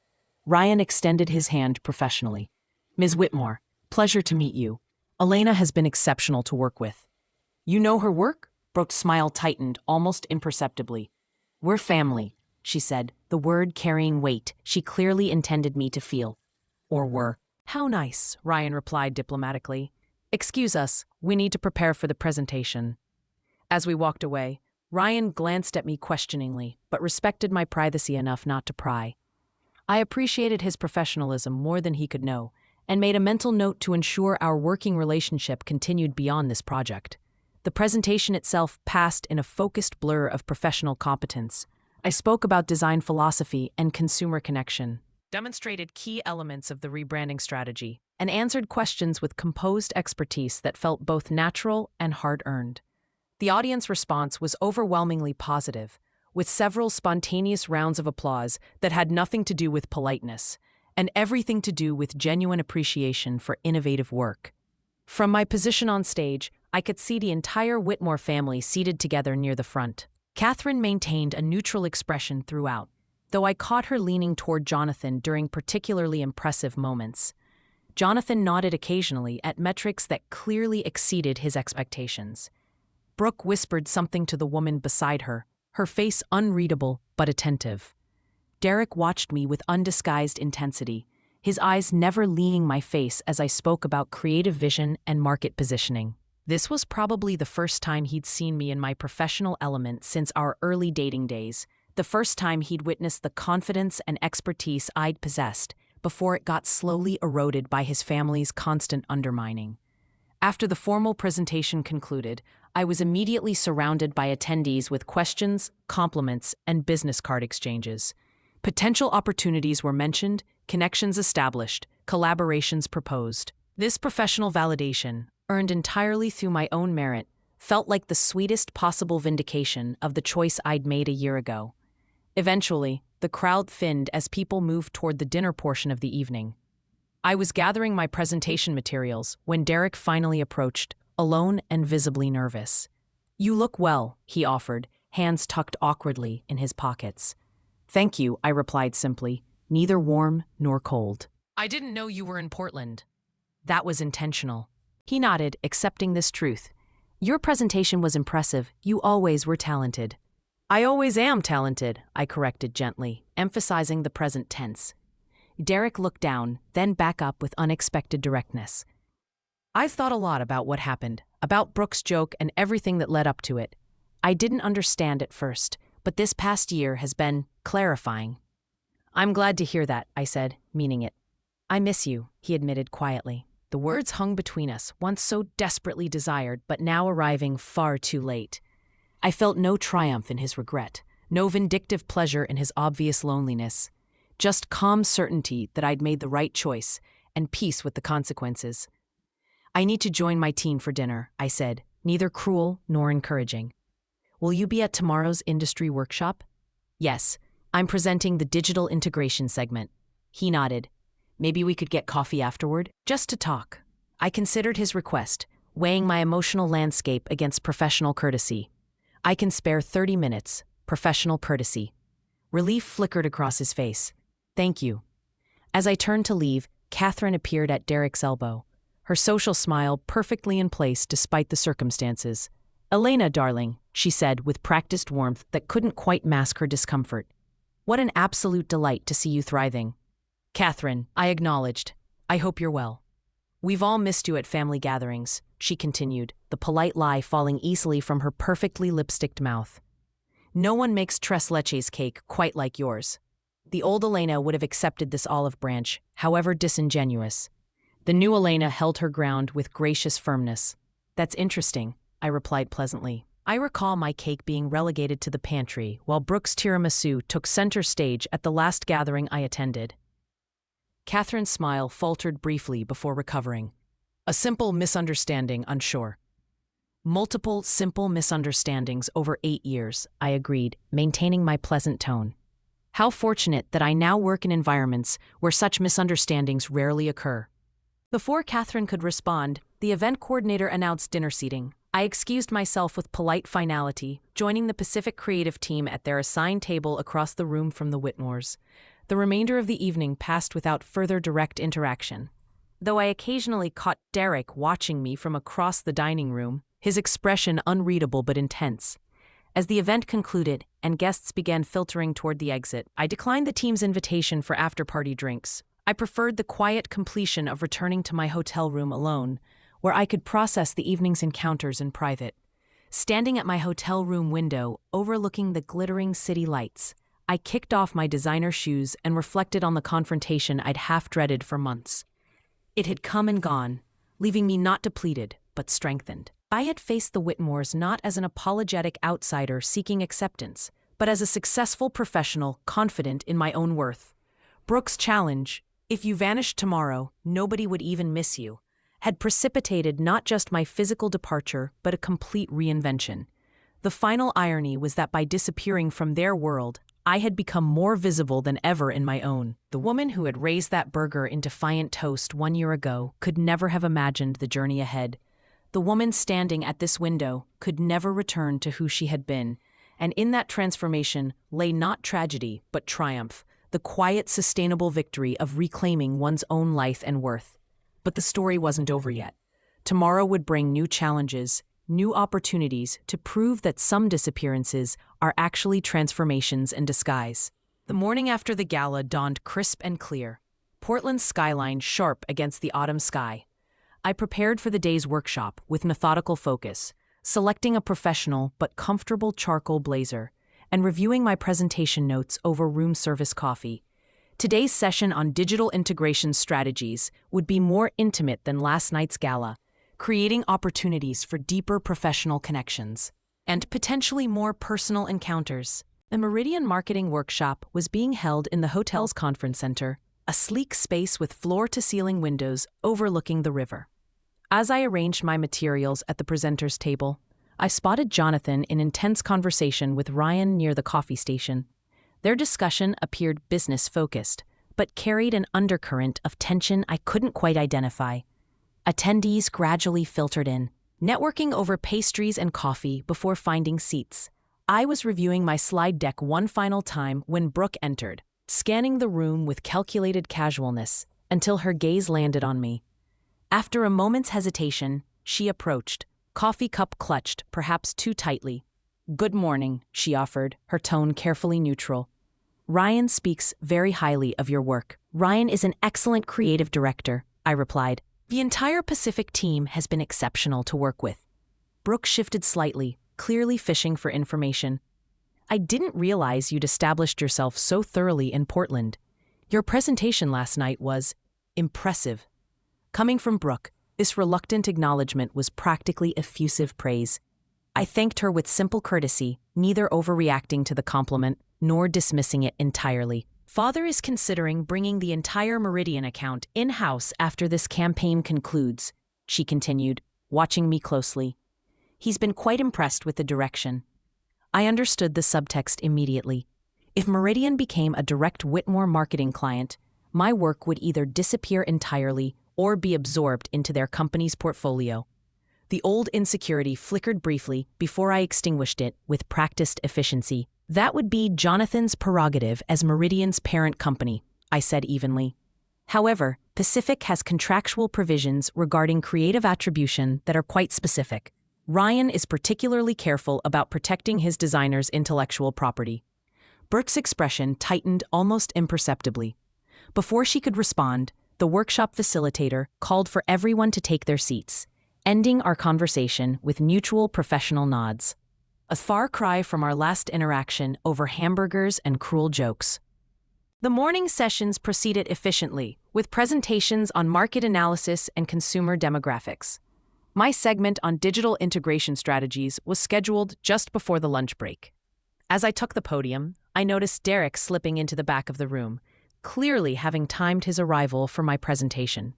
Ryan extended his hand professionally. "Ms. Whitmore, pleasure to meet you. Elena has been exceptional to work with." "You know her work?" Brooke's smile tightened almost imperceptibly. "We're family," she said, the word carrying weight she clearly intended me to feel. "Or were." "How nice," Ryan replied diplomatically. "Excuse us, we need to prepare for the presentation." As we walked away, Ryan glanced at me questioningly, but respected my privacy enough not to pry. I appreciated his professionalism more than he could know, and made a mental note to ensure our working relationship continued beyond this project. The presentation itself passed in a focused blur of professional competence. I spoke about design philosophy and consumer connection, demonstrated key elements of the rebranding strategy, and answered questions with composed expertise that felt both natural and hard-earned. The audience response was overwhelmingly positive, with several spontaneous rounds of applause that had nothing to do with politeness, and everything to do with genuine appreciation for innovative work. From my position on stage, I could see the entire Whitmore family seated together near the front. Catherine maintained a neutral expression throughout, though I caught her leaning toward Jonathan during particularly impressive moments. Jonathan nodded occasionally at metrics that clearly exceeded his expectations. Brooke whispered something to the woman beside her, her face unreadable but attentive. Derek watched me with undisguised intensity, his eyes never leaving my face as I spoke about creative vision and market positioning. This was probably the first time he'd seen me in my professional element since our early dating days, the first time he'd witnessed the confidence and expertise I'd possessed before it got slowly eroded by his family's constant undermining. After the formal presentation concluded, I was immediately surrounded by attendees with questions, compliments, and business card exchanges. Potential opportunities were mentioned, connections established, collaborations proposed. This professional validation, earned entirely through my own merit, felt like the sweetest possible vindication of the choice I'd made a year ago. Eventually, the crowd thinned as people moved toward the dinner portion of the evening. I was gathering my presentation materials when Derek finally approached, alone and visibly nervous. "You look well," he offered, hands tucked awkwardly in his pockets. "Thank you," I replied simply, neither warm nor cold. "I didn't know you were in Portland." "That was intentional." He nodded, accepting this truth. "Your presentation was impressive. You always were talented." "I always am talented," I corrected gently, emphasizing the present tense. Derek looked down, then back up with unexpected directness. "I've thought a lot about what happened, about Brooke's joke and everything that led up to it. I didn't understand at first, but this past year has been clarifying." "I'm glad to hear that," I said, meaning it. "I miss you," he admitted quietly. The words hung between us, once so desperately desired, but now arriving far too late. I felt no triumph in his regret, no vindictive pleasure in his obvious loneliness, just calm certainty that I'd made the right choice and peace with the consequences. "I need to join my team for dinner," I said, neither cruel nor encouraging. "Will you be at tomorrow's industry workshop?" "Yes, I'm presenting the digital integration segment." He nodded. "Maybe we could get coffee afterward, just to talk." I considered his request, weighing my emotional landscape against professional courtesy. I can spare 30 minutes, professional courtesy. Relief flickered across his face. Thank you. As I turned to leave, Catherine appeared at Derek's elbow, her social smile perfectly in place despite the circumstances. Elena, darling, she said with practiced warmth that couldn't quite mask her discomfort. What an absolute delight to see you thriving. Catherine, I acknowledged. I hope you're well. We've all missed you at family gatherings, she continued, the polite lie falling easily from her perfectly lipsticked mouth. No one makes tres leches cake quite like yours. The old Elena would have accepted this olive branch, however disingenuous. The new Elena held her ground with gracious firmness. That's interesting, I replied pleasantly. I recall my cake being relegated to the pantry while Brooke's tiramisu took center stage at the last gathering I attended. Catherine's smile faltered briefly before recovering. A simple misunderstanding, unsure. Multiple simple misunderstandings over 8 years, I agreed, maintaining my pleasant tone. How fortunate that I now work in environments where such misunderstandings rarely occur. Before Catherine could respond, the event coordinator announced dinner seating. I excused myself with polite finality, joining the Pacific Creative team at their assigned table across the room from the Whitmores. The remainder of the evening passed without further direct interaction. Though I occasionally caught Derek watching me from across the dining room, his expression unreadable but intense. As the event concluded and guests began filtering toward the exit, I declined the team's invitation for after-party drinks. I preferred the quiet completion of returning to my hotel room alone, where I could process the evening's encounters in private. Standing at my hotel room window, overlooking the glittering city lights, I kicked off my designer shoes and reflected on the confrontation I'd half-dreaded for months. It had come and gone, leaving me not depleted, but strengthened. I had faced the Whitmores not as an apologetic outsider seeking acceptance, but as a successful professional confident in my own worth. Brooke's challenge, if you vanished tomorrow, nobody would even miss you, had precipitated not just my physical departure, but a complete reinvention. The final irony was that by disappearing from their world, I had become more visible than ever in my own. The woman who had raised that burger in defiant toast 1 year ago could never have imagined the journey ahead. The woman standing at this window could never return to who she had been, and in that transformation lay not tragedy, but triumph, the quiet, sustainable victory of reclaiming one's own life and worth. But the story wasn't over yet. Tomorrow would bring new challenges, new opportunities to prove that some disappearances are actually transformations in disguise. The morning after the gala dawned crisp and clear, Portland's skyline sharp against the autumn sky. I prepared for the day's workshop with methodical focus, selecting a professional but comfortable charcoal blazer, and reviewing my presentation notes over room service coffee. Today's session on digital integration strategies would be more intimate than last night's gala, creating opportunities for deeper professional connections and potentially more personal encounters. The Meridian Marketing Workshop was being held in the hotel's conference center, a sleek space with floor-to-ceiling windows overlooking the river. As I arranged my materials at the presenter's table, I spotted Jonathan in intense conversation with Ryan near the coffee station. Their discussion appeared business-focused, but carried an undercurrent of tension I couldn't quite identify. Attendees gradually filtered in, networking over pastries and coffee before finding seats. I was reviewing my slide deck one final time when Brooke entered, scanning the room with calculated casualness until her gaze landed on me. After a moment's hesitation, she approached, coffee cup clutched perhaps too tightly. "Good morning," she offered, her tone carefully neutral. "Ryan speaks very highly of your work." "Ryan is an excellent creative director," I replied. "The entire Pacific team has been exceptional to work with." Brooke shifted slightly, clearly fishing for information. "I didn't realize you'd established yourself so thoroughly in Portland. Your presentation last night was impressive." Coming from Brooke, this reluctant acknowledgement was practically effusive praise. I thanked her with simple courtesy, neither overreacting to the compliment nor dismissing it entirely. "Father is considering bringing the entire Meridian account in-house after this campaign concludes," she continued, watching me closely. "He's been quite impressed with the direction." I understood the subtext immediately. If Meridian became a direct Whitmore marketing client, my work would either disappear entirely or be absorbed into their company's portfolio. The old insecurity flickered briefly before I extinguished it with practiced efficiency. That would be Jonathan's prerogative as Meridian's parent company, I said evenly. However, Pacific has contractual provisions regarding creative attribution that are quite specific. Ryan is particularly careful about protecting his designer's intellectual property. Burke's expression tightened almost imperceptibly. Before she could respond, the workshop facilitator called for everyone to take their seats, ending our conversation with mutual professional nods. A far cry from our last interaction over hamburgers and cruel jokes. The morning sessions proceeded efficiently, with presentations on market analysis and consumer demographics. My segment on digital integration strategies was scheduled just before the lunch break. As I took the podium, I noticed Derek slipping into the back of the room, clearly having timed his arrival for my presentation.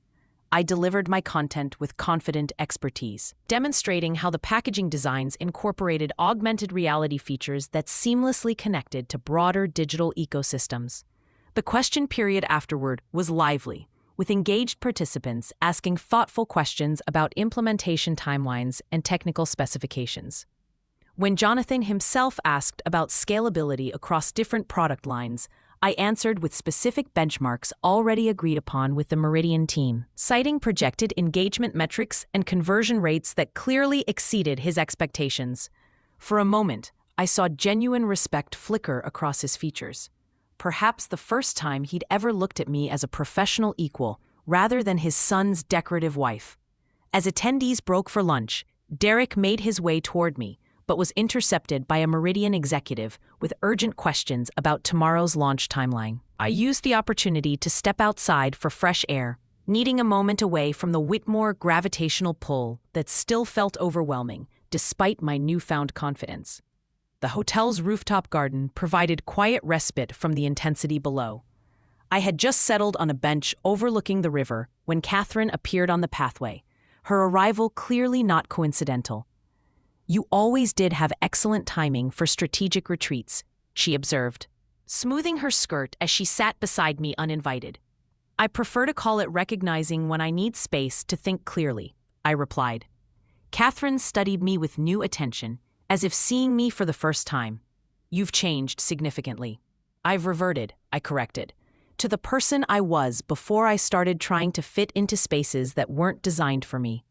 I delivered my content with confident expertise, demonstrating how the packaging designs incorporated augmented reality features that seamlessly connected to broader digital ecosystems. The question period afterward was lively, with engaged participants asking thoughtful questions about implementation timelines and technical specifications. When Jonathan himself asked about scalability across different product lines, I answered with specific benchmarks already agreed upon with the Meridian team, citing projected engagement metrics and conversion rates that clearly exceeded his expectations. For a moment, I saw genuine respect flicker across his features. Perhaps the first time he'd ever looked at me as a professional equal, rather than his son's decorative wife. As attendees broke for lunch, Derek made his way toward me, but was intercepted by a Meridian executive with urgent questions about tomorrow's launch timeline. I used the opportunity to step outside for fresh air, needing a moment away from the Whitmore gravitational pull that still felt overwhelming, despite my newfound confidence. The hotel's rooftop garden provided quiet respite from the intensity below. I had just settled on a bench overlooking the river when Catherine appeared on the pathway, her arrival clearly not coincidental. "You always did have excellent timing for strategic retreats," she observed, smoothing her skirt as she sat beside me uninvited. "I prefer to call it recognizing when I need space to think clearly," I replied. Catherine studied me with new attention, as if seeing me for the first time. "You've changed significantly." "I've reverted," I corrected, "to the person I was before I started trying to fit into spaces that weren't designed for me."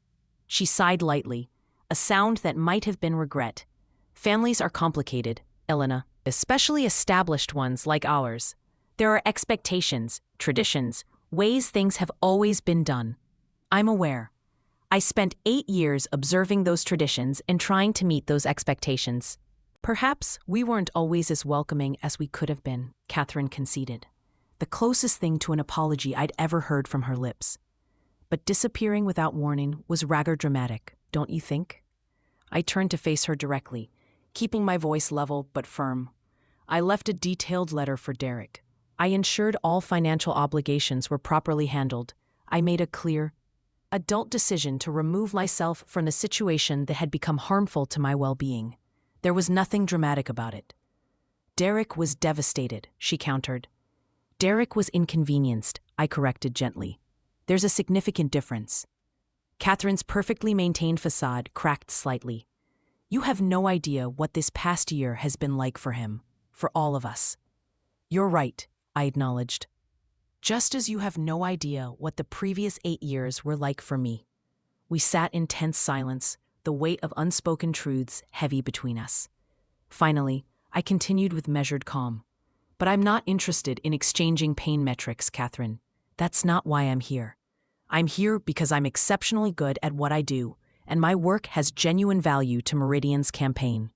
She sighed lightly, a sound that might have been regret. "Families are complicated, Elena, especially established ones like ours. There are expectations, traditions, ways things have always been done. I'm aware. I spent 8 years observing those traditions and trying to meet those expectations. Perhaps we weren't always as welcoming as we could have been," Catherine conceded, the closest thing to an apology I'd ever heard from her lips. "But disappearing without warning was rather dramatic, don't you think?" I turned to face her directly, keeping my voice level but firm. "I left a detailed letter for Derek. I ensured all financial obligations were properly handled. I made a clear, adult decision to remove myself from the situation that had become harmful to my well-being. There was nothing dramatic about it." "Derek was devastated," she countered. "Derek was inconvenienced," I corrected gently. "There's a significant difference." Catherine's perfectly maintained facade cracked slightly. "You have no idea what this past year has been like for him, for all of us." "You're right," I acknowledged. "Just as you have no idea what the previous 8 years were like for me." We sat in tense silence, the weight of unspoken truths heavy between us. Finally, I continued with measured calm. "But I'm not interested in exchanging pain metrics, Catherine. That's not why I'm here. I'm here because I'm exceptionally good at what I do, and my work has genuine value to Meridian's campaign."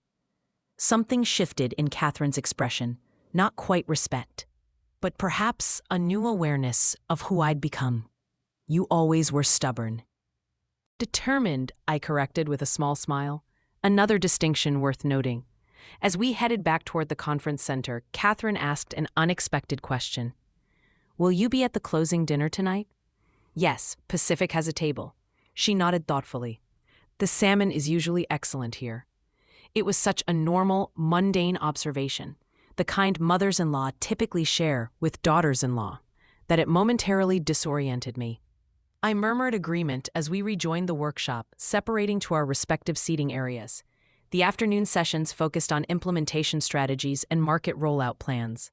Something shifted in Catherine's expression, not quite respect, but perhaps a new awareness of who I'd become. "You always were stubborn." "Determined," I corrected with a small smile, another distinction worth noting. As we headed back toward the conference center, Catherine asked an unexpected question. "Will you be at the closing dinner tonight?" "Yes, Pacific has a table." She nodded thoughtfully. "The salmon is usually excellent here." It was such a normal, mundane observation, the kind mothers-in-law typically share with daughters-in-law, that it momentarily disoriented me. I murmured agreement as we rejoined the workshop, separating to our respective seating areas. The afternoon sessions focused on implementation strategies and market rollout plans.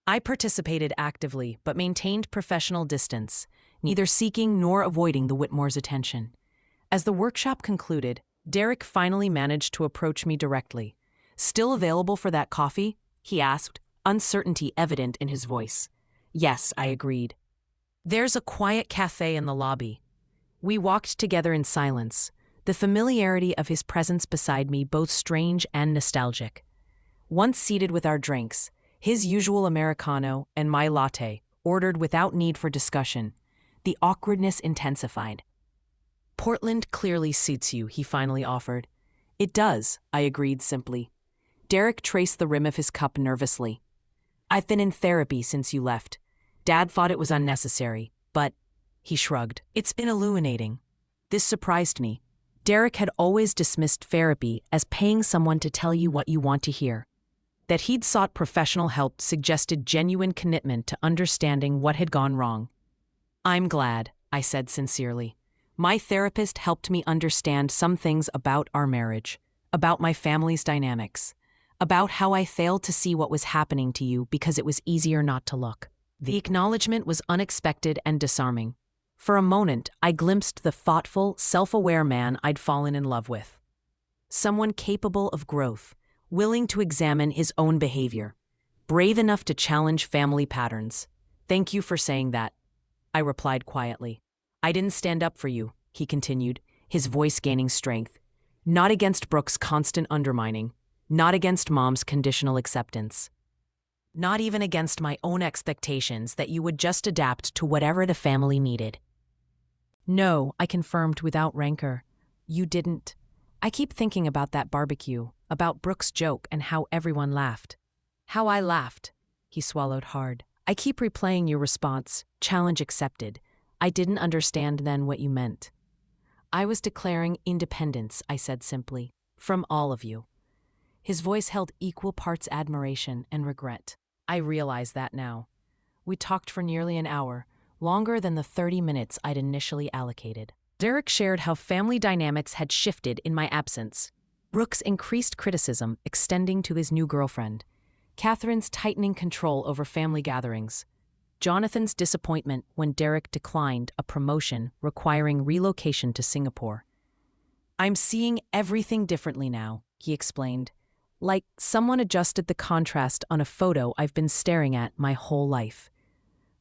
I participated actively but maintained professional distance, neither seeking nor avoiding the Whitmores' attention. As the workshop concluded, Derek finally managed to approach me directly. "Still available for that coffee?" he asked, uncertainty evident in his voice. "Yes," I agreed. "There's a quiet cafe in the lobby." We walked together in silence, the familiarity of his presence beside me both strange and nostalgic. Once seated with our drinks, his usual Americano and my latte, ordered without need for discussion, the awkwardness intensified. "Portland clearly suits you," he finally offered. "It does," I agreed simply. Derek traced the rim of his cup nervously. "I've been in therapy since you left. Dad thought it was unnecessary, but—" he shrugged. "It's been illuminating." This surprised me. Derek had always dismissed therapy as paying someone to tell you what you want to hear. That he'd sought professional help suggested genuine commitment to understanding what had gone wrong. "I'm glad," I said sincerely. "My therapist helped me understand some things about our marriage, about my family's dynamics, about how I failed to see what was happening to you because it was easier not to look." The acknowledgement was unexpected and disarming. For a moment, I glimpsed the thoughtful, self-aware man I'd fallen in love with. Someone capable of growth, willing to examine his own behavior, brave enough to challenge family patterns. "Thank you for saying that," I replied quietly. "I didn't stand up for you," he continued, his voice gaining strength. "Not against Brooke's constant undermining, not against Mom's conditional acceptance. Not even against my own expectations that you would just adapt to whatever the family needed." "No," I confirmed without rancor. "You didn't. I keep thinking about that barbecue, about Brooke's joke and how everyone laughed." "How I laughed," he swallowed hard. "I keep replaying your response, challenge accepted. I didn't understand then what you meant." "I was declaring independence," I said simply, "from all of you." His voice held equal parts admiration and regret. I realize that now. We talked for nearly an hour, longer than the 30 minutes I'd initially allocated. Derek shared how family dynamics had shifted in my absence. Brooke's increased criticism extending to his new girlfriend, Catherine's tightening control over family gatherings, Jonathan's disappointment when Derek declined a promotion requiring relocation to Singapore. "I'm seeing everything differently now," he explained. "Like someone adjusted the contrast on a photo I've been staring at my whole life."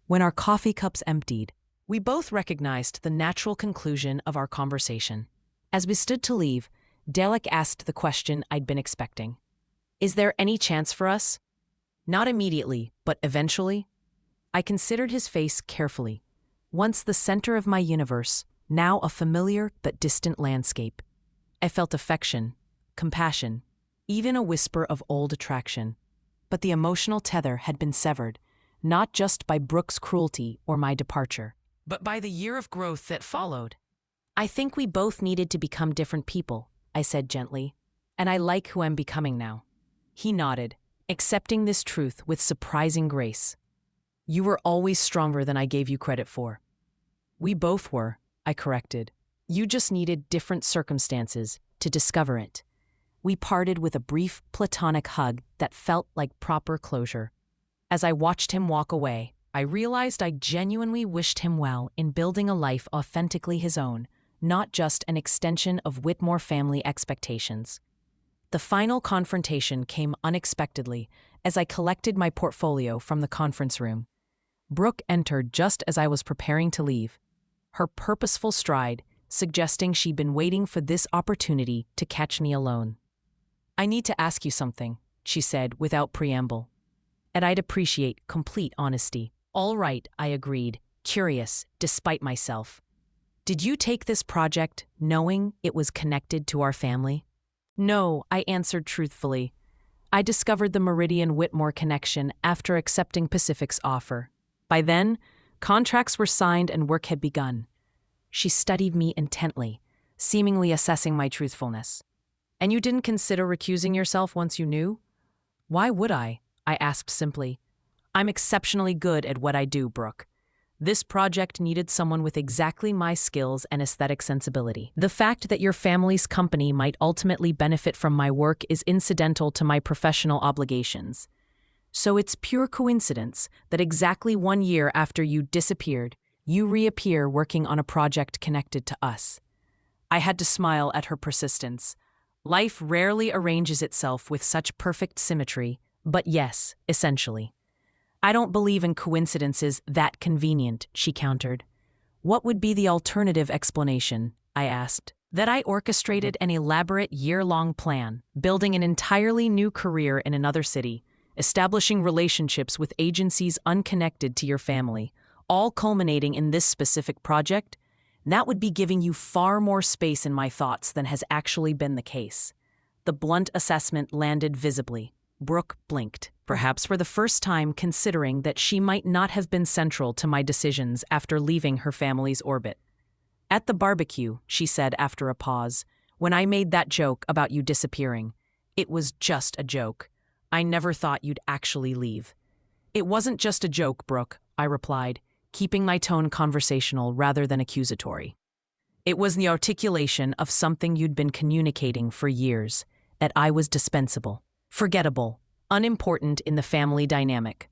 When our coffee cups emptied, we both recognized the natural conclusion of our conversation. As we stood to leave, Derek asked the question I'd been expecting. "Is there any chance for us?" "Not immediately, but eventually." I considered his face carefully. Once the center of my universe, now a familiar but distant landscape. I felt affection, compassion, even a whisper of old attraction. But the emotional tether had been severed, not just by Brooke's cruelty or my departure, but by the year of growth that followed. "I think we both needed to become different people," I said gently, "and I like who I'm becoming now." He nodded, accepting this truth with surprising grace. "You were always stronger than I gave you credit for." "We both were," I corrected. "You just needed different circumstances to discover it." We parted with a brief, platonic hug that felt like proper closure. As I watched him walk away, I realized I genuinely wished him well in building a life authentically his own, not just an extension of Whitmore family expectations. The final confrontation came unexpectedly as I collected my portfolio from the conference room. Brooke entered just as I was preparing to leave, her purposeful stride suggesting she'd been waiting for this opportunity to catch me alone. "I need to ask you something," she said without preamble. "And I'd appreciate complete honesty." "All right," I agreed, curious despite myself. "Did you take this project knowing it was connected to our family?" "No," I answered truthfully. "I discovered the Meridian Whitmore connection after accepting Pacific's offer. By then, contracts were signed and work had begun." She studied me intently, seemingly assessing my truthfulness. "And you didn't consider recusing yourself once you knew?" "Why would I?" I asked simply. "I'm exceptionally good at what I do, Brooke. This project needed someone with exactly my skills and aesthetic sensibility. The fact that your family's company might ultimately benefit from my work is incidental to my professional obligations. So it's pure coincidence that exactly 1 year after you disappeared, you reappear working on a project connected to us. I had to smile at her persistence. Life rarely arranges itself with such perfect symmetry, but yes, essentially. I don't believe in coincidences that convenient, she countered. What would be the alternative explanation? I asked. That I orchestrated an elaborate year-long plan, building an entirely new career in another city, establishing relationships with agencies unconnected to your family, all culminating in this specific project? That would be giving you far more space in my thoughts than has actually been the case. The blunt assessment landed visibly. Brooke blinked, perhaps for the first time considering that she might not have been central to my decisions after leaving her family's orbit. At the barbecue, she said after a pause, when I made that joke about you disappearing, it was just a joke. I never thought you'd actually leave. It wasn't just a joke, Brooke, I replied, keeping my tone conversational rather than accusatory. It was the articulation of something you'd been communicating for years, that I was dispensable, forgettable, unimportant in the family dynamic.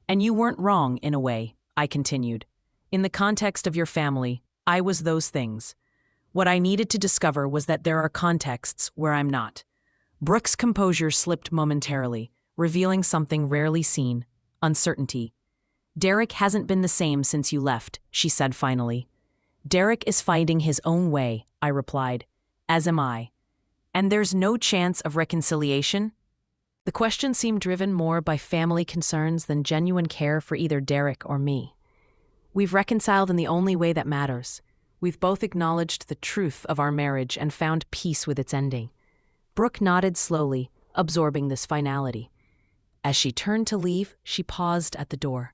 And you weren't wrong in a way, I continued. In the context of your family, I was those things. What I needed to discover was that there are contexts where I'm not. Brooke's composure slipped momentarily, revealing something rarely seen: uncertainty. Derek hasn't been the same since you left, she said finally. Derek is finding his own way, I replied, as am I. And there's no chance of reconciliation? The question seemed driven more by family concerns than genuine care for either Derek or me. We've reconciled in the only way that matters. We've both acknowledged the truth of our marriage and found peace with its ending. Brooke nodded slowly, absorbing this finality. As she turned to leave, she paused at the door.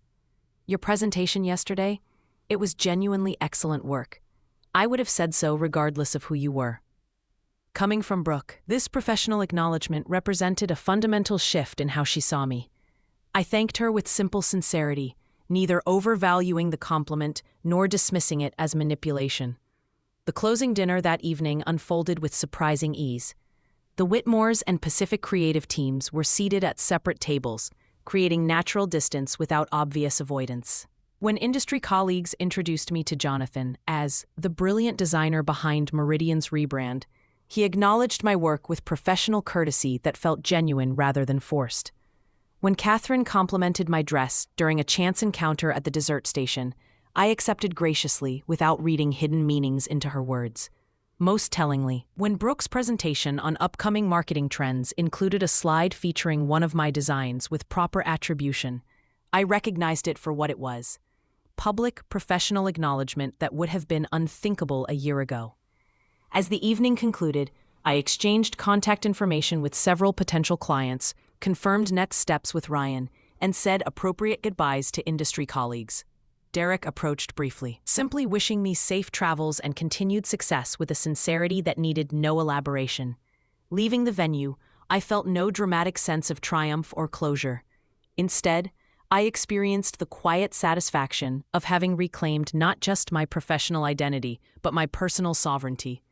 Your presentation yesterday? It was genuinely excellent work. I would have said so regardless of who you were. Coming from Brooke, this professional acknowledgement represented a fundamental shift in how she saw me. I thanked her with simple sincerity, neither overvaluing the compliment nor dismissing it as manipulation. The closing dinner that evening unfolded with surprising ease. The Whitmores and Pacific creative teams were seated at separate tables, creating natural distance without obvious avoidance. When industry colleagues introduced me to Jonathan as the brilliant designer behind Meridian's rebrand, he acknowledged my work with professional courtesy that felt genuine rather than forced. When Catherine complimented my dress during a chance encounter at the dessert station, I accepted graciously without reading hidden meanings into her words. Most tellingly, when Brooke's presentation on upcoming marketing trends included a slide featuring one of my designs with proper attribution, I recognized it for what it was: public, professional acknowledgement that would have been unthinkable a year ago. As the evening concluded, I exchanged contact information with several potential clients, confirmed next steps with Ryan, and said appropriate goodbyes to industry colleagues. Derek approached briefly, simply wishing me safe travels and continued success with a sincerity that needed no elaboration. Leaving the venue, I felt no dramatic sense of triumph or closure. Instead, I experienced the quiet satisfaction of having reclaimed not just my professional identity, but my personal sovereignty.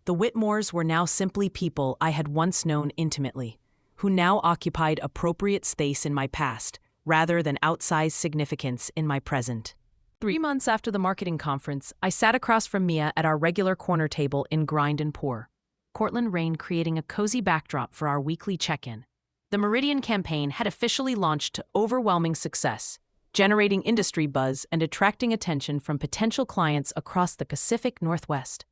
The Whitmores were now simply people I had once known intimately, who now occupied appropriate space in my past, rather than outsized significance in my present. 3 months after the marketing conference, I sat across from Mia at our regular corner table in Grind and Pour, Cortland Rain creating a cozy backdrop for our weekly check-in. The Meridian campaign had officially launched to overwhelming success, generating industry buzz and attracting attention from potential clients across the Pacific Northwest.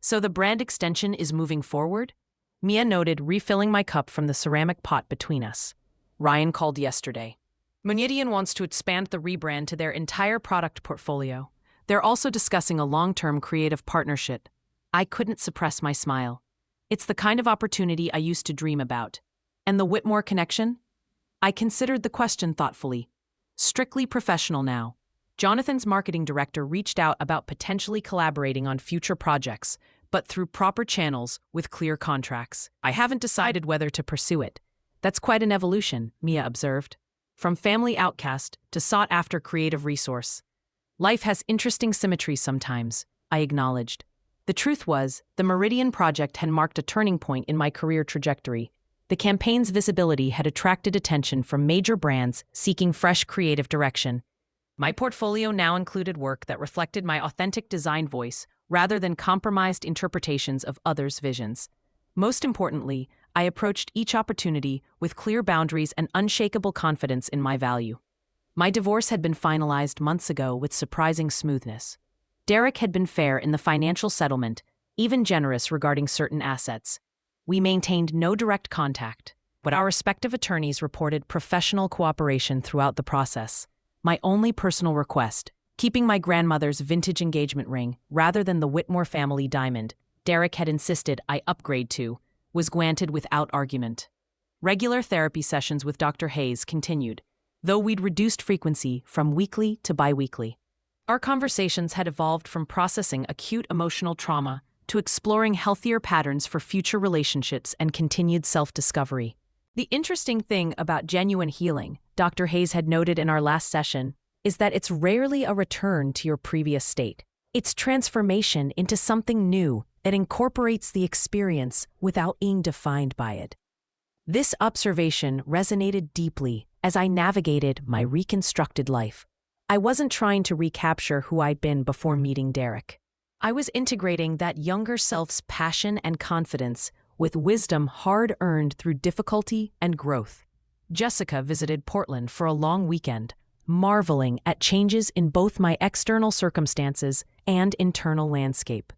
So the brand extension is moving forward? Mia noted, refilling my cup from the ceramic pot between us. Ryan called yesterday. Meridian wants to expand the rebrand to their entire product portfolio. They're also discussing a long-term creative partnership. I couldn't suppress my smile. It's the kind of opportunity I used to dream about. And the Whitmore connection? I considered the question thoughtfully. Strictly professional now. Jonathan's marketing director reached out about potentially collaborating on future projects, but through proper channels with clear contracts. I haven't decided whether to pursue it. That's quite an evolution, Mia observed. From family outcast to sought-after creative resource. Life has interesting symmetries sometimes, I acknowledged. The truth was, the Meridian Project had marked a turning point in my career trajectory. The campaign's visibility had attracted attention from major brands seeking fresh creative direction. My portfolio now included work that reflected my authentic design voice rather than compromised interpretations of others' visions. Most importantly, I approached each opportunity with clear boundaries and unshakable confidence in my value. My divorce had been finalized months ago with surprising smoothness. Derek had been fair in the financial settlement, even generous regarding certain assets. We maintained no direct contact, but our respective attorneys reported professional cooperation throughout the process. My only personal request, keeping my grandmother's vintage engagement ring rather than the Whitmore family diamond Derek had insisted I upgrade to, was granted without argument. Regular therapy sessions with Dr. Hayes continued, though we'd reduced frequency from weekly to bi-weekly. Our conversations had evolved from processing acute emotional trauma to exploring healthier patterns for future relationships and continued self-discovery. The interesting thing about genuine healing, Dr. Hayes had noted in our last session, is that it's rarely a return to your previous state. It's transformation into something new that incorporates the experience without being defined by it. This observation resonated deeply as I navigated my reconstructed life. I wasn't trying to recapture who I'd been before meeting Derek. I was integrating that younger self's passion and confidence with wisdom hard-earned through difficulty and growth. Jessica visited Portland for a long weekend, marveling at changes in both my external circumstances and internal landscape.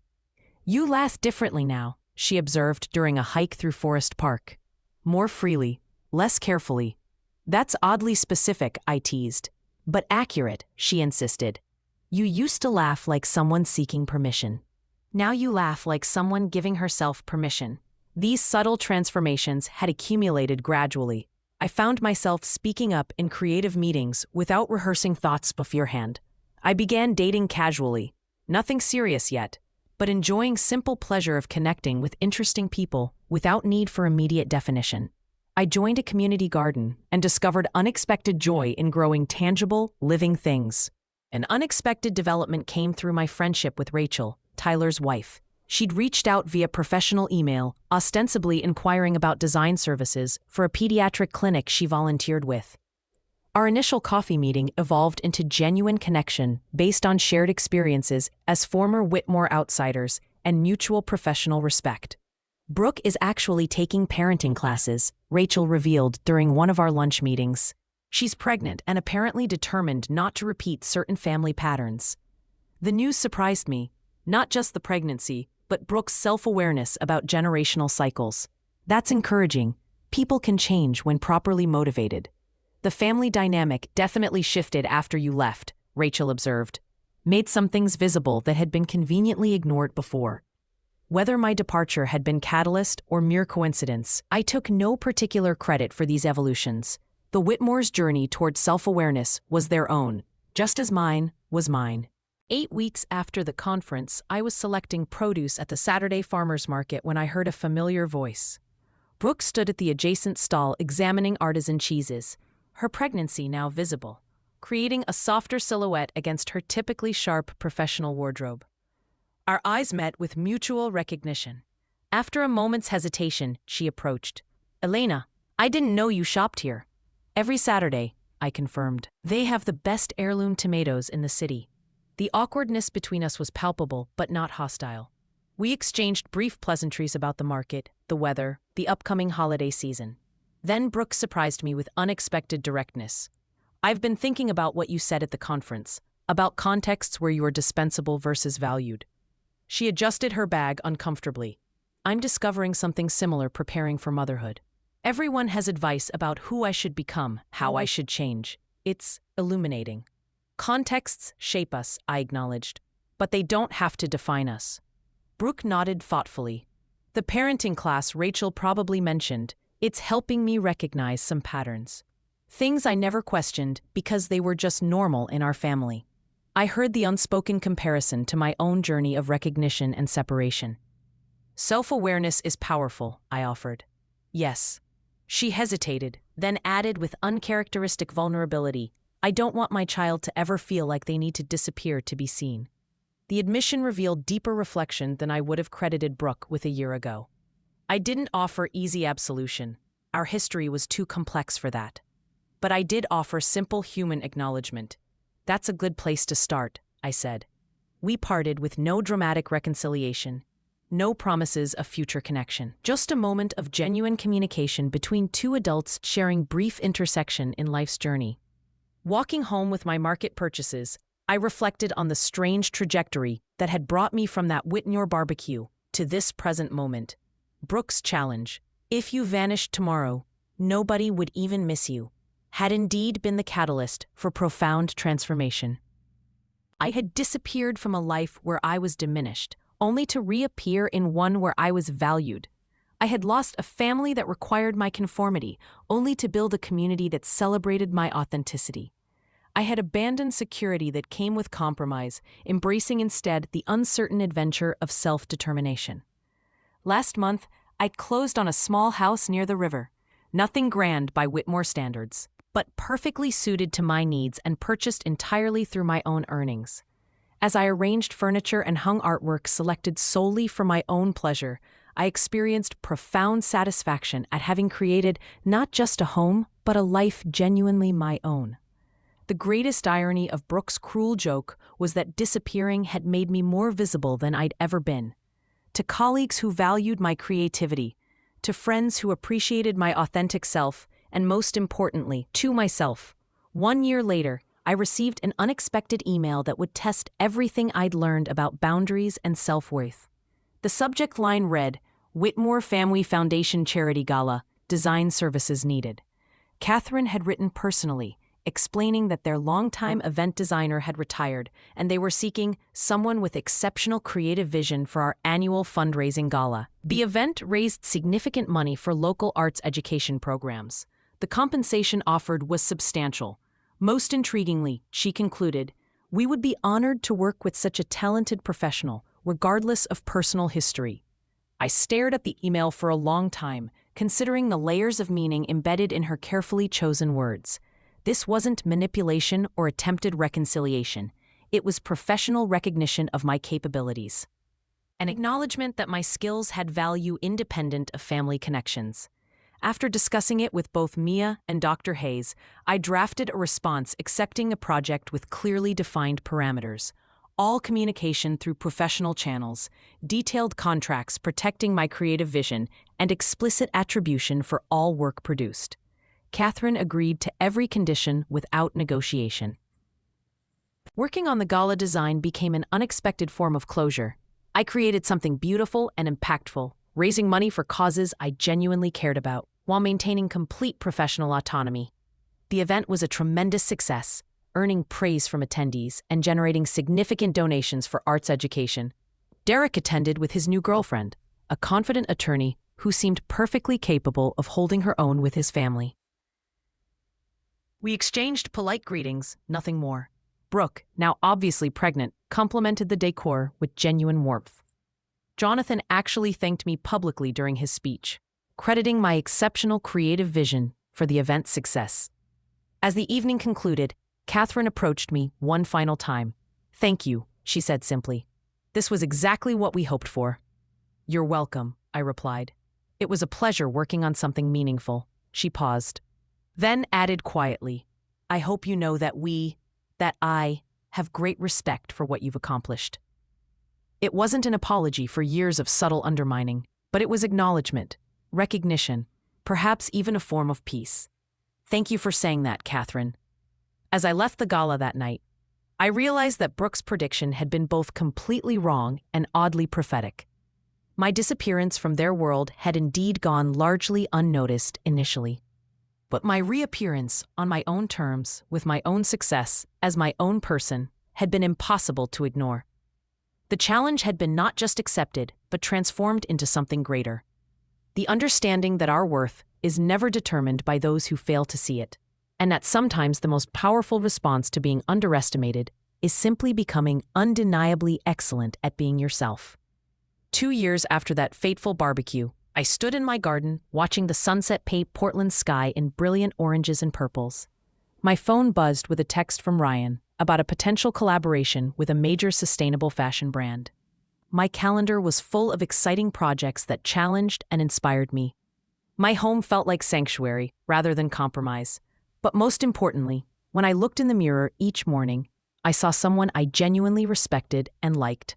"You laugh differently now," she observed during a hike through Forest Park. "More freely, less carefully." "That's oddly specific," I teased. "But accurate," she insisted. "You used to laugh like someone seeking permission. Now you laugh like someone giving herself permission." These subtle transformations had accumulated gradually. I found myself speaking up in creative meetings without rehearsing thoughts beforehand. I began dating casually, nothing serious yet, but enjoying simple pleasure of connecting with interesting people without need for immediate definition. I joined a community garden and discovered unexpected joy in growing tangible, living things. An unexpected development came through my friendship with Rachel, Tyler's wife. She'd reached out via professional email, ostensibly inquiring about design services for a pediatric clinic she volunteered with. Our initial coffee meeting evolved into genuine connection based on shared experiences as former Whitmore outsiders and mutual professional respect. "Brooke is actually taking parenting classes," Rachel revealed during one of our lunch meetings. "She's pregnant and apparently determined not to repeat certain family patterns." The news surprised me, not just the pregnancy, but Brooke's self-awareness about generational cycles. "That's encouraging. People can change when properly motivated." "The family dynamic definitely shifted after you left," Rachel observed. "Made some things visible that had been conveniently ignored before." Whether my departure had been catalyst or mere coincidence, I took no particular credit for these evolutions. The Whitmore's journey toward self-awareness was their own, just as mine was mine. 8 weeks after the conference, I was selecting produce at the Saturday farmers market when I heard a familiar voice. Brooke stood at the adjacent stall examining artisan cheeses, her pregnancy now visible, creating a softer silhouette against her typically sharp professional wardrobe. Our eyes met with mutual recognition. After a moment's hesitation, she approached. "Elena, I didn't know you shopped here." "Every Saturday," I confirmed. "They have the best heirloom tomatoes in the city." The awkwardness between us was palpable, but not hostile. We exchanged brief pleasantries about the market, the weather, the upcoming holiday season. Then Brooke surprised me with unexpected directness. "I've been thinking about what you said at the conference, about contexts where you are dispensable versus valued." She adjusted her bag uncomfortably. "I'm discovering something similar preparing for motherhood. Everyone has advice about who I should become, how I should change. It's illuminating." "Contexts shape us," I acknowledged, "but they don't have to define us." Brooke nodded thoughtfully. "The parenting class Rachel probably mentioned, it's helping me recognize some patterns. Things I never questioned because they were just normal in our family." I heard the unspoken comparison to my own journey of recognition and separation. "Self-awareness is powerful," I offered. "Yes." She hesitated, then added with uncharacteristic vulnerability, I don't want my child to ever feel like they need to disappear to be seen. The admission revealed deeper reflection than I would have credited Brooke with a year ago. I didn't offer easy absolution. Our history was too complex for that. But I did offer simple human acknowledgement. That's a good place to start, I said. We parted with no dramatic reconciliation, no promises of future connection, just a moment of genuine communication between two adults sharing brief intersection in life's journey. Walking home with my market purchases, I reflected on the strange trajectory that had brought me from that Whitmore barbecue to this present moment. Brooke's challenge, if you vanished tomorrow, nobody would even miss you, had indeed been the catalyst for profound transformation. I had disappeared from a life where I was diminished, only to reappear in one where I was valued. I had lost a family that required my conformity, only to build a community that celebrated my authenticity. I had abandoned security that came with compromise, embracing instead the uncertain adventure of self-determination. Last month, I closed on a small house near the river, nothing grand by Whitmore standards, but perfectly suited to my needs and purchased entirely through my own earnings. As I arranged furniture and hung artwork selected solely for my own pleasure, I experienced profound satisfaction at having created not just a home, but a life genuinely my own. The greatest irony of Brooke's cruel joke was that disappearing had made me more visible than I'd ever been. To colleagues who valued my creativity, to friends who appreciated my authentic self, and most importantly, to myself. 1 year later, I received an unexpected email that would test everything I'd learned about boundaries and self-worth. The subject line read, Whitmore Family Foundation Charity Gala, Design Services Needed. Catherine had written personally, explaining that their longtime event designer had retired and they were seeking someone with exceptional creative vision for our annual fundraising gala. The event raised significant money for local arts education programs. The compensation offered was substantial. Most intriguingly, she concluded, we would be honored to work with such a talented professional, regardless of personal history. I stared at the email for a long time, considering the layers of meaning embedded in her carefully chosen words. This wasn't manipulation or attempted reconciliation. It was professional recognition of my capabilities. An acknowledgement that my skills had value independent of family connections. After discussing it with both Mia and Dr. Hayes, I drafted a response accepting a project with clearly defined parameters. All communication through professional channels, detailed contracts protecting my creative vision, and explicit attribution for all work produced. Catherine agreed to every condition without negotiation. Working on the gala design became an unexpected form of closure. I created something beautiful and impactful, raising money for causes I genuinely cared about, while maintaining complete professional autonomy. The event was a tremendous success, earning praise from attendees and generating significant donations for arts education. Derek attended with his new girlfriend, a confident attorney who seemed perfectly capable of holding her own with his family. We exchanged polite greetings, nothing more. Brooke, now obviously pregnant, complimented the decor with genuine warmth. Jonathan actually thanked me publicly during his speech, crediting my exceptional creative vision for the event's success. As the evening concluded, Catherine approached me one final time. Thank you, she said simply. This was exactly what we hoped for. You're welcome, I replied. It was a pleasure working on something meaningful. She paused. Then added quietly, I hope you know that I, have great respect for what you've accomplished. It wasn't an apology for years of subtle undermining, but it was acknowledgement, recognition, perhaps even a form of peace. Thank you for saying that, Catherine. As I left the gala that night, I realized that Brooke's prediction had been both completely wrong and oddly prophetic. My disappearance from their world had indeed gone largely unnoticed initially. But my reappearance on my own terms, with my own success, as my own person, had been impossible to ignore. The challenge had been not just accepted, but transformed into something greater. The understanding that our worth is never determined by those who fail to see it, and that sometimes the most powerful response to being underestimated is simply becoming undeniably excellent at being yourself. 2 years after that fateful barbecue, I stood in my garden watching the sunset paint Portland's sky in brilliant oranges and purples. My phone buzzed with a text from Ryan about a potential collaboration with a major sustainable fashion brand. My calendar was full of exciting projects that challenged and inspired me. My home felt like sanctuary rather than compromise. But most importantly, when I looked in the mirror each morning, I saw someone I genuinely respected and liked.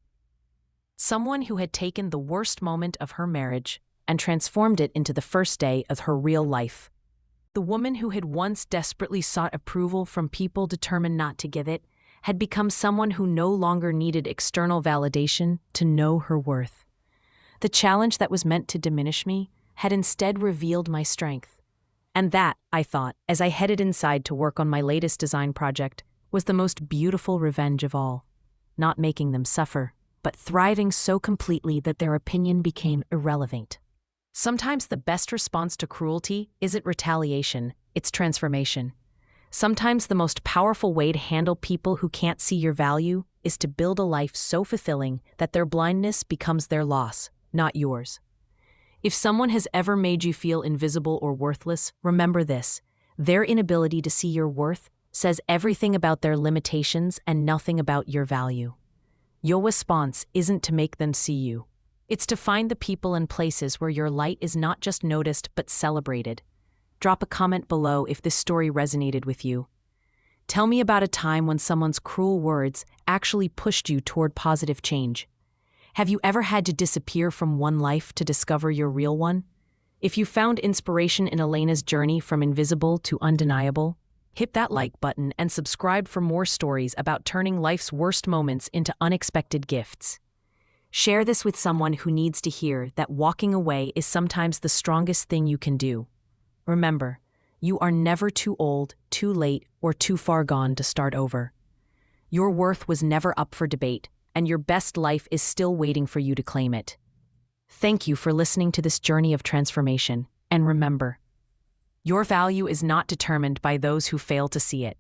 Someone who had taken the worst moment of her marriage and transformed it into the first day of her real life. The woman who had once desperately sought approval from people determined not to give it had become someone who no longer needed external validation to know her worth. The challenge that was meant to diminish me had instead revealed my strength. And that, I thought, as I headed inside to work on my latest design project, was the most beautiful revenge of all. Not making them suffer, but thriving so completely that their opinion became irrelevant. Sometimes the best response to cruelty isn't retaliation, it's transformation. Sometimes the most powerful way to handle people who can't see your value is to build a life so fulfilling that their blindness becomes their loss, not yours. If someone has ever made you feel invisible or worthless, remember this: their inability to see your worth says everything about their limitations and nothing about your value. Your response isn't to make them see you. It's to find the people and places where your light is not just noticed but celebrated. Drop a comment below if this story resonated with you. Tell me about a time when someone's cruel words actually pushed you toward positive change. Have you ever had to disappear from one life to discover your real one? If you found inspiration in Elena's journey from invisible to undeniable, hit that like button and subscribe for more stories about turning life's worst moments into unexpected gifts. Share this with someone who needs to hear that walking away is sometimes the strongest thing you can do. Remember, you are never too old, too late, or too far gone to start over. Your worth was never up for debate, and your best life is still waiting for you to claim it. Thank you for listening to this journey of transformation, and remember, your value is not determined by those who fail to see it.